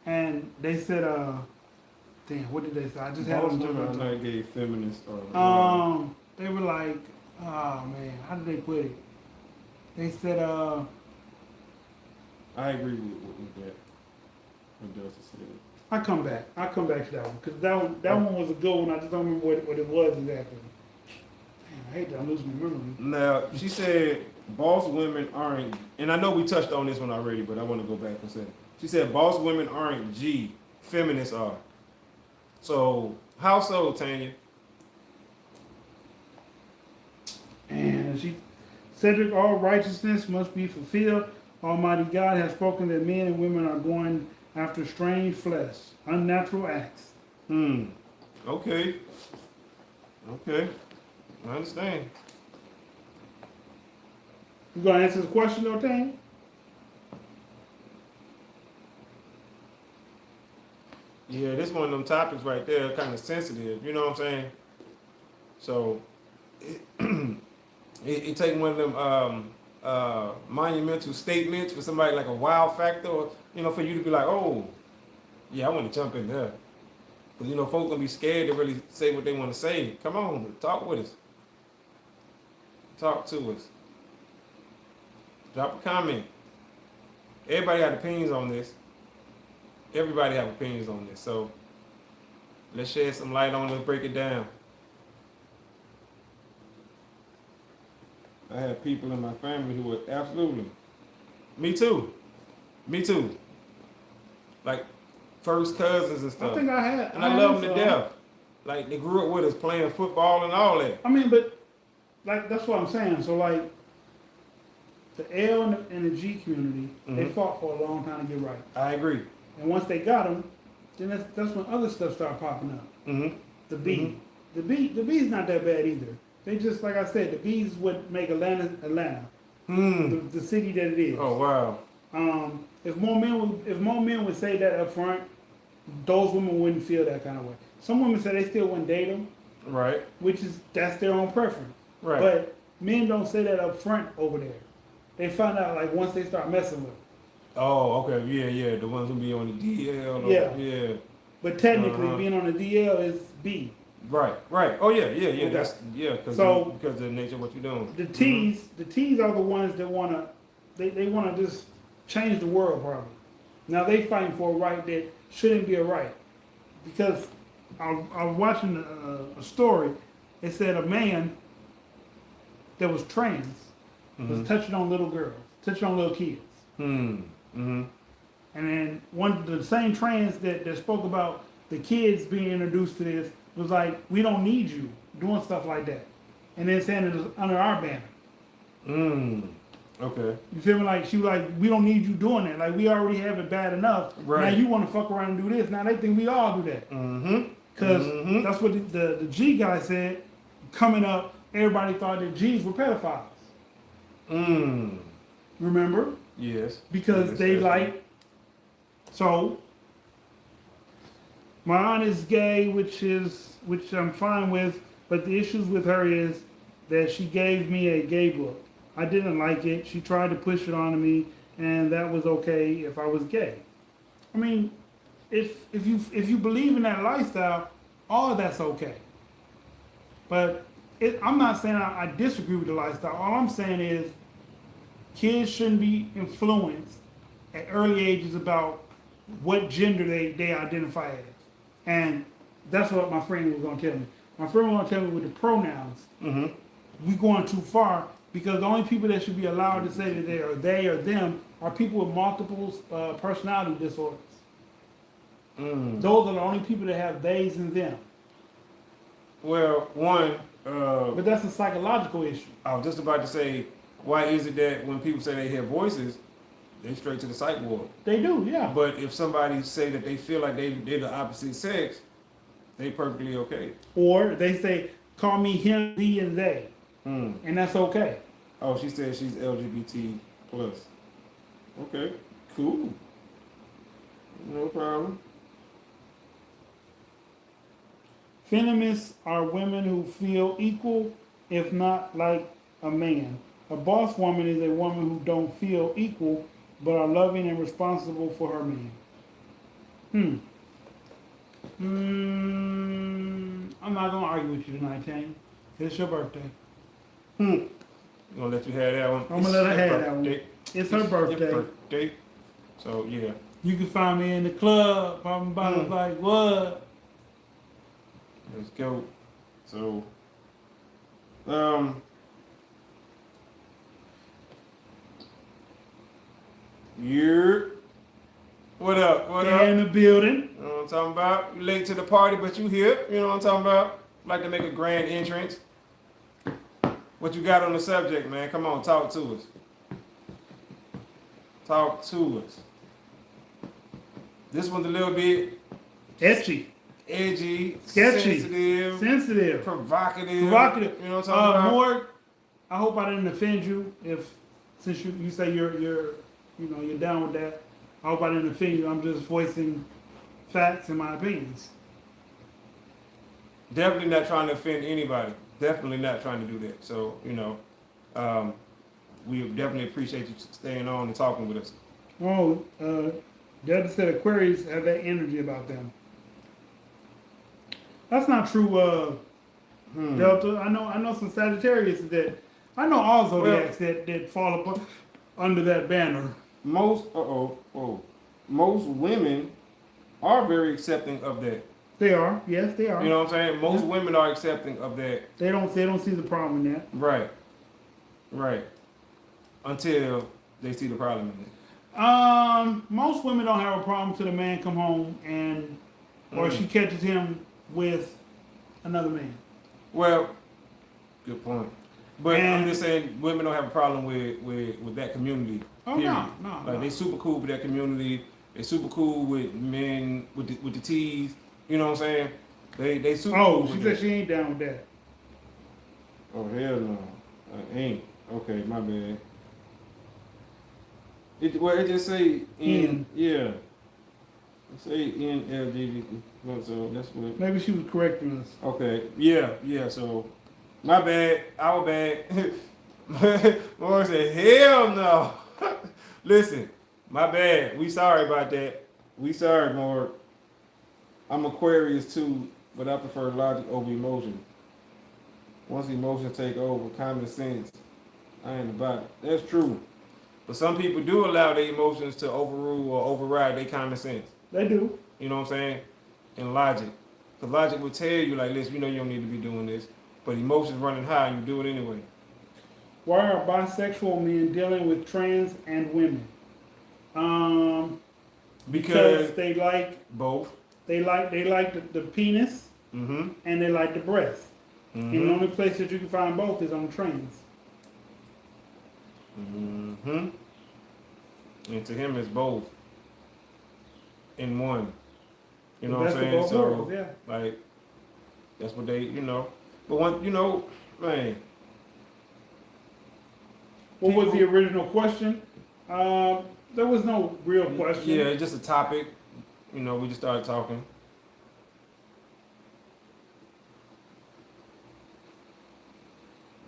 and they said, damn, what did they say? I just had Boss them women are to not gay feminists or They were like, oh man, how did they put it? They said, I agree with that. What Delta said. I come back to that one because that one was a good one. I just don't remember what it was exactly. Damn, I hate that I'm losing my memory. Now she said boss women aren't, and I know we touched on this one already, but I want to go back and say she said boss women aren't G, feminists are. So how so, Tanya? And she Cedric, all righteousness must be fulfilled. Almighty God has spoken that men and women are going after strange flesh, unnatural acts. Okay. Okay. I understand. You gonna answer the question though, Tanya? Yeah, this one of them topics right there, kind of sensitive. You know what I'm saying? So it take one of them monumental statements for somebody like a wow factor, or, for you to be like, oh, yeah, I want to jump in there. Because, folks gonna be scared to really say what they want to say. Come on, talk with us. Talk to us. Drop a comment. Everybody got opinions on this. Everybody have opinions on this. So let's shed some light on it, let's break it down. I have people in my family who are absolutely. Me too. Me too. Like first cousins and stuff. I think I had. And I love them to death. Like they grew up with us playing football and all that. I mean, but like that's what I'm saying. So like the L and the G community, they fought for a long time to get right. I agree. And once they got them, then that's when other stuff started popping up. The B, the B's not that bad either. They just like I said, the B's would make Atlanta, the city that it is. Oh wow. If more men would say that up front, those women wouldn't feel that kind of way. Some women say they still wouldn't date them, Right. that's their own preference. Right. But men don't say that up front over there. They find out like once they start messing with them. Oh, okay. Yeah. The ones who be on the DL. Yeah. But technically, being on the DL is B. Right. Oh yeah. Okay. That's because of the nature of what you're doing. The T's are the ones that they wanna just change the world probably. Now they fighting for a right that shouldn't be a right, because I was watching a story. It said a man that was trans was touching on little girls, touching on little kids. And then the same trans that spoke about the kids being introduced to this was like, we don't need you doing stuff like that. And then saying it was under our banner. Okay. You feel me? Like she was like, we don't need you doing that. Like we already have it bad enough. Right. Now you want to fuck around and do this. Now they think we all do that. Because that's what the G guy said. Coming up, everybody thought that G's were pedophiles. Remember? Yes. Because they like. So my aunt is gay, which I'm fine with. But the issues with her is that she gave me a gay book. I didn't like it. She tried to push it onto me, and that was okay if I was gay. I mean, if you believe in that lifestyle, all of that's okay. But I'm not saying I disagree with the lifestyle. All I'm saying is kids shouldn't be influenced at early ages about what gender they identify as. And that's what my friend was going to tell me. My friend was going to tell me with the pronouns, we going too far, because the only people that should be allowed to say that they or them are people with multiple personality disorders. Those are the only people that have theys and them. Well, one. But that's a psychological issue. I was just about to say, why is it that when people say they hear voices, they straight to the psych ward? They do, yeah. But if somebody say that they feel like they're the opposite sex, they perfectly okay. Or they say, call me him, he, and they. And that's okay. Oh, she said she's LGBT plus. Okay, cool. No problem. Feminists are women who feel equal, if not like a man. A boss woman is a woman who don't feel equal but are loving and responsible for her man. I'm not gonna argue with you tonight, Tane. It's your birthday. I'm gonna let you have that one. I'm gonna let her have that one. It's her birthday. Your birthday. So yeah. You can find me in the club, popping bottles like what? Let's go. So you're what up? What up? In the building. You know what I'm talking about? You late to the party, but you here. You know what I'm talking about? Like to make a grand entrance. What you got on the subject, man? Come on, talk to us. Talk to us. This one's a little bit Etchy. edgy, Sketchy. sensitive, provocative. You know what I'm talking about? More, I hope I didn't offend you since you say you're down with that. I hope I didn't offend you. I'm just voicing facts and my opinions. Definitely not trying to offend anybody. Definitely not trying to do that. So, we definitely appreciate you staying on and talking with us. Oh, Delta said Aquarius have that energy about them. That's not true, Delta. I know some Sagittarius that I know all zodiacs that fall under that banner. Most women are very accepting of that. They are, yes, they are. You know what I'm saying? Most women are accepting of that. They don't see the problem in that. Right. Until they see the problem in it. Most women don't have a problem till the man come home or she catches him with another man. Well, good point. But I'm just saying women don't have a problem with that community. Oh period. no. Like they super cool with that community. They super cool with men with the T's. You know what I'm saying? They super cool. Oh, she said she ain't down with that. Oh hell no. I ain't. Okay, my bad. It just say in. Yeah. It say in LGBT. So that's what. Maybe she was correcting us. Okay. Yeah. So my bad. Our bad. Morgan said, hell no. Listen, my bad. We sorry about that. We sorry, Morgan. I'm Aquarius too, but I prefer logic over emotion. Once emotions take over, common sense, I ain't about it. That's true. But some people do allow their emotions to overrule or override their common sense. They do. You know what I'm saying? And logic. Because logic will tell you, like, listen, you know you don't need to be doing this. But emotions running high, you do it anyway. Why are bisexual men dealing with trans and women? Because they like both. They like the penis and they like the breast. And the only place that you can find both is on trans. And to him, it's both in one. You know what I'm saying? So, worlds, yeah. like, that's what they, But one, man. What was the original question? There was no real question. Yeah, it's just a topic. We just started talking.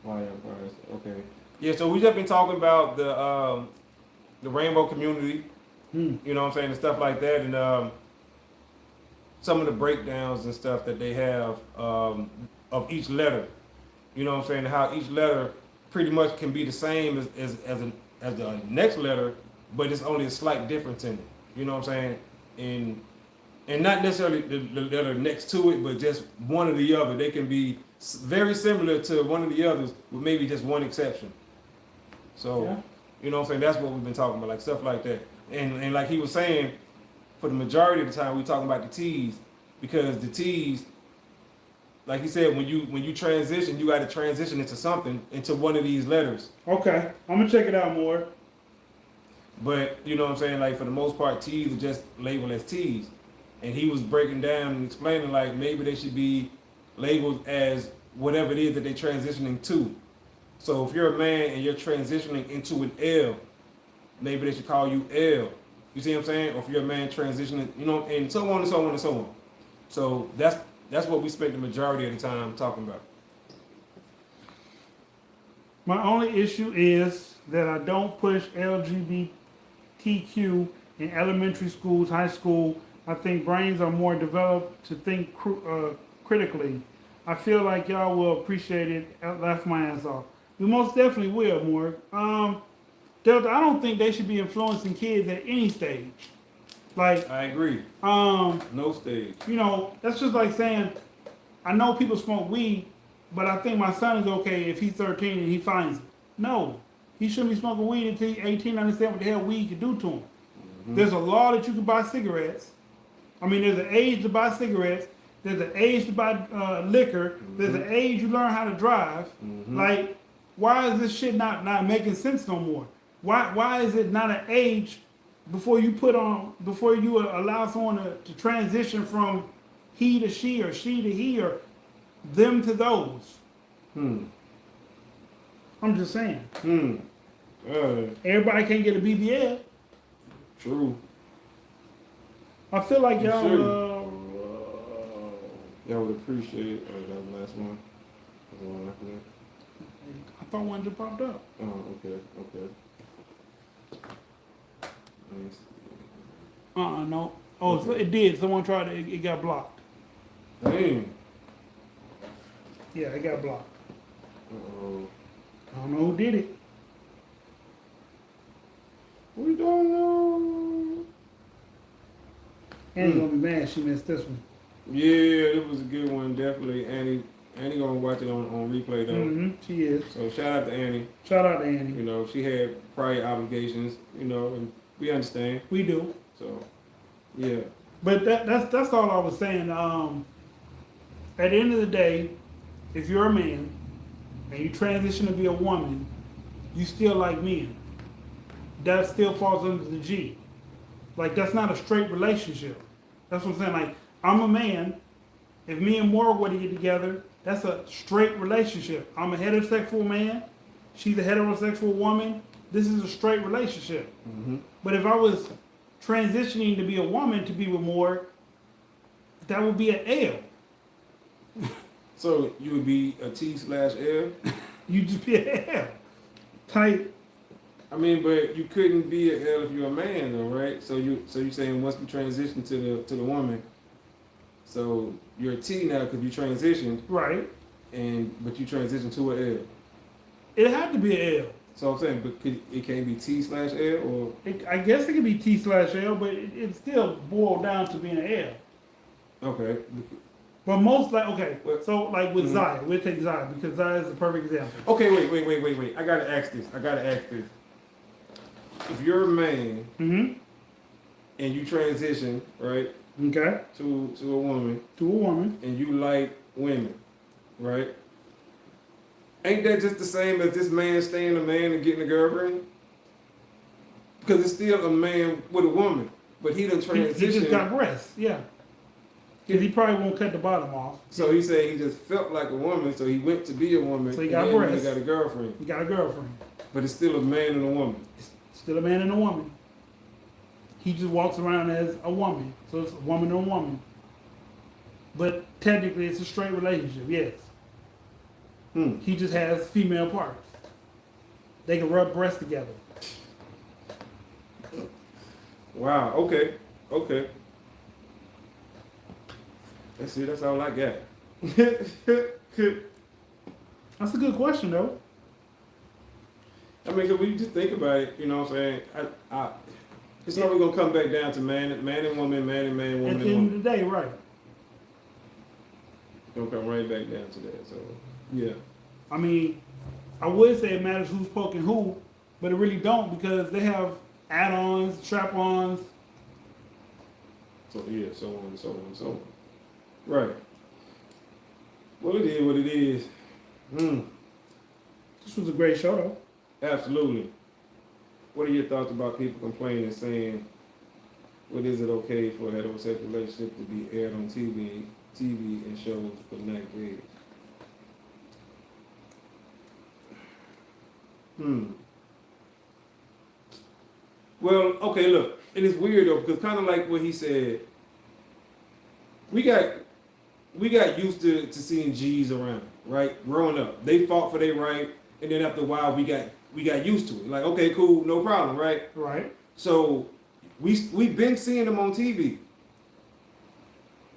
Okay. Yeah, so we just been talking about the rainbow community. You know what I'm saying, and stuff like that, and some of the breakdowns and stuff that they have of each letter. You know what I'm saying, and how each letter pretty much can be the same as the next letter, but it's only a slight difference in it. You know what I'm saying? And not necessarily the letter next to it, but just one or the other. They can be very similar to one of the others with maybe just one exception. So, You know what I'm saying? That's what we've been talking about, like stuff like that. And like he was saying, for the majority of the time, we talking about the T's, because the T's, like he said, when you transition, you got to transition into one of these letters. Okay, I'm gonna check it out more. But you know what I'm saying, like for the most part, T's are just labeled as T's, and he was breaking down and explaining like maybe they should be labeled as whatever it is that they're transitioning to. So if you're a man and you're transitioning into an L, maybe they should call you L. You see what I'm saying? Or if you're a man transitioning, and so on and so on and so on. So that's what we spent the majority of the time talking about. My only issue is that I don't push LGBT LGBTQ in elementary schools, high school. I think brains are more developed to think critically. I feel like y'all will appreciate it. Laugh my ass off. We most definitely will, more. Delta, I don't think they should be influencing kids at any stage. Like, I agree. No stage. you know, that's just like saying, I know people smoke weed, but I think my son is okay if he's 13 and he finds it. No, he shouldn't be smoking weed until he's 18 to understand what the hell weed can do to him. There's a law that you can buy cigarettes. I mean, there's an age to buy cigarettes. There's an age to buy liquor. There's an age you learn how to drive. Like, why is this shit not making sense no more? Why is it not an age before you allow someone to transition from he to she or she to he or them to those? I'm just saying. Everybody can't get a BBL. True. I feel like You y'all. Y'all would appreciate that last one. The one after that. I thought one just popped up. Oh, okay. Nice. No. Oh, so it did. Someone tried it. It got blocked. Dang. Yeah, it got blocked. Uh-oh. I don't know who did it. We don't know. Annie gonna be mad she missed this one. Yeah, it was a good one, definitely. Annie gonna watch it on replay though. She is. So shout out to Annie. Shout out to Annie. You know, she had prior obligations, you know, and we understand. We do. So yeah. But that's all I was saying. At the end of the day, if you're a man and you transition to be a woman, you still like men. That still falls under the G. Like, that's not a straight relationship. That's what I'm saying. Like, I'm a man. If me and Morgan were to get together, that's a straight relationship. I'm a heterosexual man. She's a heterosexual woman. This is a straight relationship. But if I was transitioning to be a woman to be with Morgan, that would be an L. So you would be a T/L? You just be an L. Type. I mean, but you couldn't be an L if you're a man, though, right? So you're saying once you transition to the woman, so you're a T now because you transitioned, Right. but you transitioned to an L. It had to be an L. So I'm saying, but it can't be T/L or I guess it could be T/L, but it still boiled down to being an L. okay. But most okay. What? So like with Zaya, we'll take Zaya because Zaya is a perfect example. Okay, wait. I gotta ask this. If you're a man and you transition, right, Okay. to a woman, To a woman. and you like women, right? Ain't that just the same as this man staying a man and getting a girlfriend? Because it's still a man with a woman, but he done He transitioned. just got breasts, yeah. Because he probably won't cut the bottom off. So he said he just felt like a woman, so he went to be a woman. So he got and then breasts. he got a girlfriend. He got a girlfriend. But it's still a man and a woman. Still a man and a woman. He just walks around as a woman. So it's a woman and a woman. But technically it's a straight relationship, yes. He just has female parts. They can rub breasts together. Wow. Okay. That's it. That's all I got. That's a good question though. I mean, cause we just think about it, you know what I'm saying? It's always gonna come back down to man and woman, man and man, woman At and the end woman. of the day, right. It's gonna come right back down to that. So, yeah. I mean, I would say it matters who's poking who, but it really don't because they have add-ons, strap-ons. So yeah, so on and so on and so on. Right. Well, it is what it is. This was a great show though. Absolutely. What are your thoughts about people complaining and saying, "What is it okay for a heterosexual relationship to be aired on TV and shows for night gays?" Well, okay, look, and it's weird though because kind of like what he said, we got used to seeing G's around, right? Growing up, they fought for their right, and then after a while, we got used to it. Like, okay, cool, no problem, right? Right. So we've been seeing them on TV.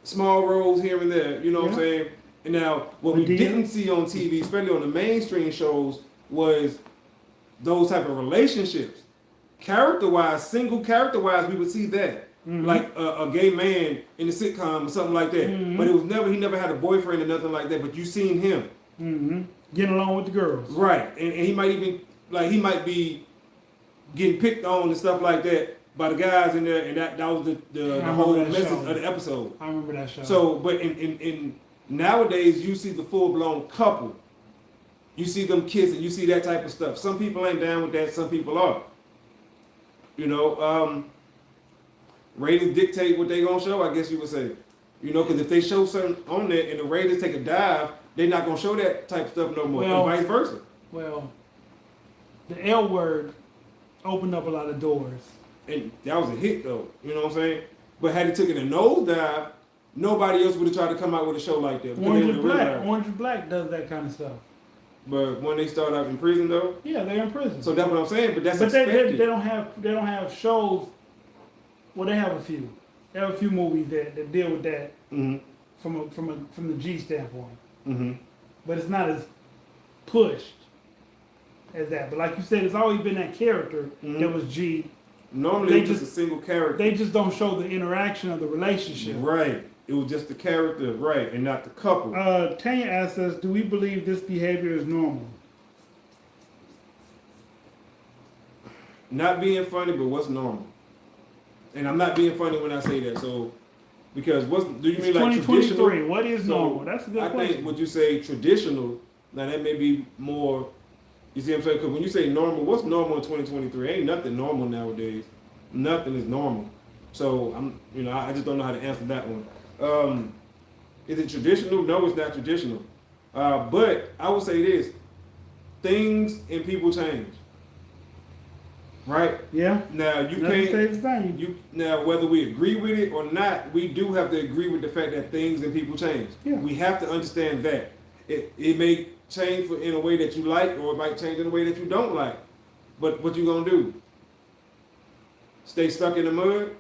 Small roles here and there, you know what I'm saying? And now what we didn't see on TV, especially on the mainstream shows, was those type of relationships. Character-wise, single character-wise, we would see that. Like a gay man in a sitcom or something like that. But it was he never had a boyfriend or nothing like that, but you seen him. Getting along with the girls. Right. And he might even, like, he might be getting picked on and stuff like that by the guys in there, and that was the whole message of the episode. I remember that show. So, but in nowadays, you see the full-blown couple. You see them kissing. You see that type of stuff. Some people ain't down with that. Some people are. You know, ratings dictate what they gonna show, I guess you would say. You know, because if they show something on there and the ratings take a dive, they're not gonna show that type of stuff no more, and vice versa. Well, the L word opened up a lot of doors. And that was a hit though, you know what I'm saying? But had it taken a nosedive, nobody else would have tried to come out with a show like that. Orange is Black does that kind of stuff. But when they start out in prison though? Yeah, they're in prison. So that's what I'm saying, but that's expected. They don't have shows. Well, they have a few. They have a few movies that deal with that from the G standpoint. But it's not as pushed as that. But like you said, it's always been that character that was G. Normally it's just a single character. They just don't show the interaction of the relationship. Right. It was just the character, right, and not the couple. Tanya asks us, do we believe this behavior is normal? Not being funny, but what's normal? And I'm not being funny when I say that. So, because do you mean like traditional? What is normal? That's a good question. I think would you say traditional? Now that may be more. You see what I'm saying? Because when you say normal, what's normal in 2023? Ain't nothing normal nowadays. Nothing is normal. So I just don't know how to answer that one. Is it traditional? No, it's not traditional. But I would say this: things and people change. Right? Yeah. Now you can't. Now whether we agree with it or not, we do have to agree with the fact that things and people change. Yeah. We have to understand that it may change in a way that you like, or it might change in a way that you don't like. But what you gonna do? Stay stuck in the mud?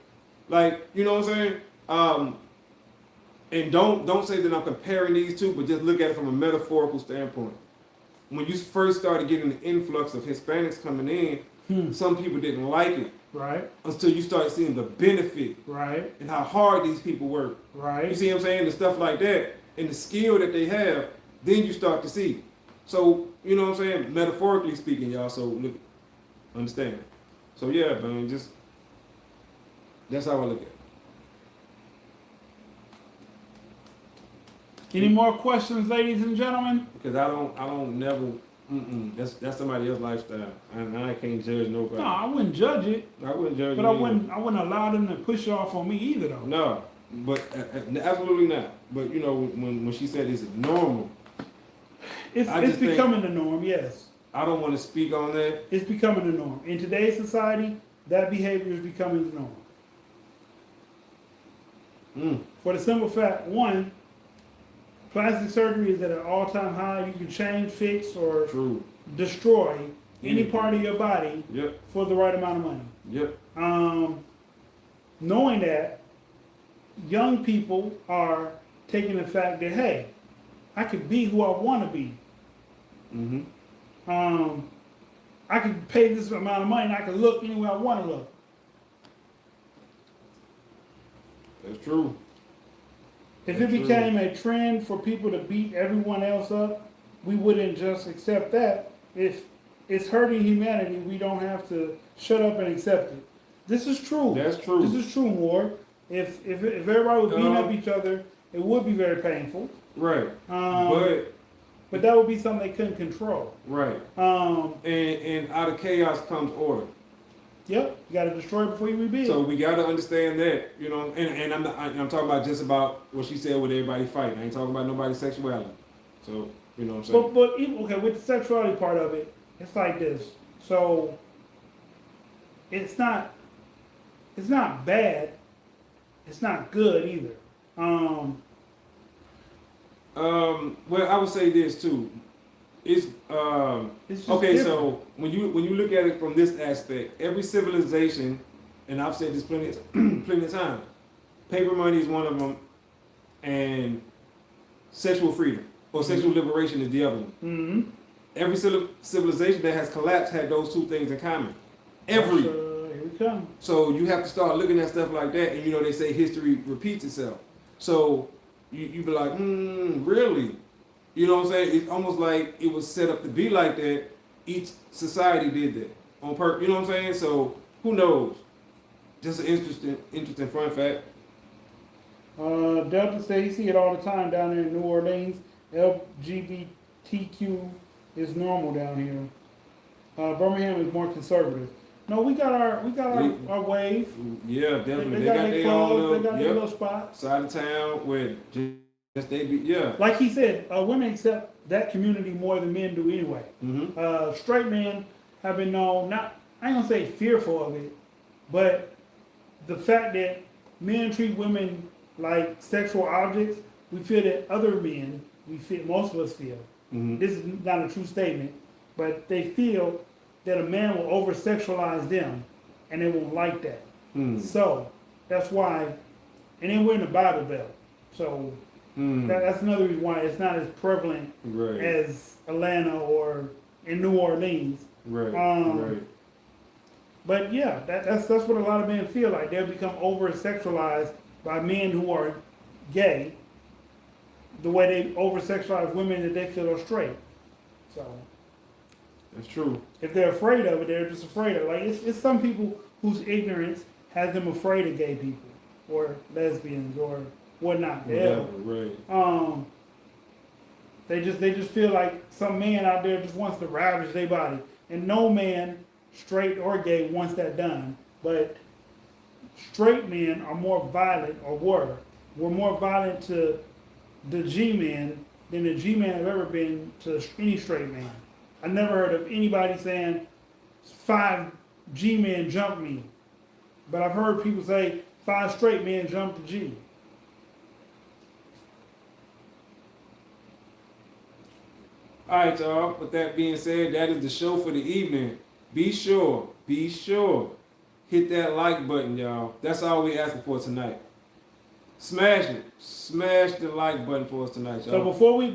Like, you know what I'm saying? And don't say that I'm comparing these two, but just look at it from a metaphorical standpoint. When you first started getting the influx of Hispanics coming in, some people didn't like it. Right. Until you start seeing the benefit. Right. And how hard these people work. Right. You see what I'm saying? And stuff like that. And the skill that they have, then you start to see. So, you know what I'm saying? Metaphorically speaking, y'all, so look, understand. So yeah, man, just that's how I look at it. Any more questions, ladies and gentlemen? Because I don't never. That's somebody else's lifestyle, and I can't judge nobody. No, I wouldn't judge it. I wouldn't judge. But I wouldn't allow them to push it off on me either, though. No, but absolutely not. But you know, when she said, "Is it normal?" It's becoming the norm. Yes. I don't want to speak on that. It's becoming the norm in today's society. That behavior is becoming the norm. For the simple fact, one, plastic surgery is at an all-time high. You can change, fix, or destroy any part of your body for the right amount of money. Yep. Knowing that, young people are taking the fact that, hey, I could be who I want to be. I could pay this amount of money and I could look any way I want to look. That's true. If it became a trend for people to beat everyone else up, we wouldn't just accept that. If it's hurting humanity, we don't have to shut up and accept it. This is true. That's true. This is true, Ward. If everybody was beating up each other, it would be very painful. Right. But that would be something they couldn't control. Right. And out of chaos comes order. Yep. You got to destroy it before you rebuild. So we got to understand that, you know. And I'm talking about just about what she said with everybody fighting. I ain't talking about nobody's sexuality. So you know what I'm saying. But okay, with the sexuality part of it, it's like this. So it's not bad. It's not good either. Well, I would say this too. It's okay. Different. So when you look at it from this aspect, every civilization and I've said this plenty of times. Paper money is one of them, and sexual freedom or sexual liberation is the other one. Mm-hmm. Every civilization that has collapsed had those two things in common. Every. Here we come. So you have to start looking at stuff like that, and they say history repeats itself. So you be like, really? You know what I'm saying? It's almost like it was set up to be like that. Each society did that on purpose. You know what I'm saying? So who knows? Just an interesting fun fact. Delta says you see it all the time down there in New Orleans. LGBTQ is normal down here. Birmingham is more conservative. No, we got our wave. Yeah, definitely. They got their clubs, they got their little spots. Side of town where just they be, yeah. Like he said, women accept that community more than men do anyway. Mm-hmm. Straight men have been known, I ain't gonna say fearful of it, but the fact that men treat women like sexual objects, we feel that other men, most of us feel, this is not a true statement, but they feel that a man will over-sexualize them, and they won't like that. So, that's why, and then we're in the Bible Belt, so that's another reason why it's not as prevalent as Atlanta or in New Orleans. Right. But yeah, that's what a lot of men feel like. They'll become over-sexualized by men who are gay, the way they over-sexualize women that they feel are straight. So that's true. If they're afraid of it, they're just afraid of it. Like it's some people whose ignorance has them afraid of gay people or lesbians or whatnot. Right. They just feel like some man out there just wants to ravage their body, and no man, straight or gay, wants that done. But straight men are more violent, or were more violent to the G-men than the G-men have ever been to any straight man. I never heard of anybody saying 5 G-men jumped me, but I've heard people say 5 straight men jumped the G. All right, y'all. With that being said, that is the show for the evening. Be sure, hit that like button, y'all. That's all we asking for tonight. Smash it. Smash the like button for us tonight, y'all. So before we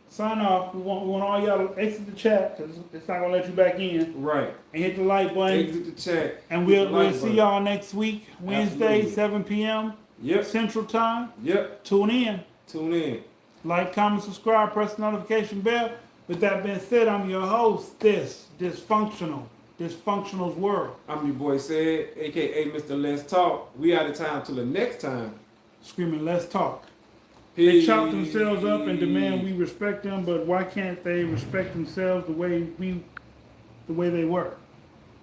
sign off, we want all y'all to exit the chat because it's not gonna let you back in. Right. And hit the like button. Exit the chat. And we'll see y'all next week, Wednesday, Absolutely. 7 p.m. Yep. Central Time. Yep. Tune in. Like, comment, subscribe, press the notification bell. With that being said, I'm your host, Dysfunctional's World. I'm your boy Said, aka Mr. Let's Talk. We out of time till the next time. Screaming, let's talk. Peace. They chop themselves up and demand we respect them, but why can't they respect themselves the way they were?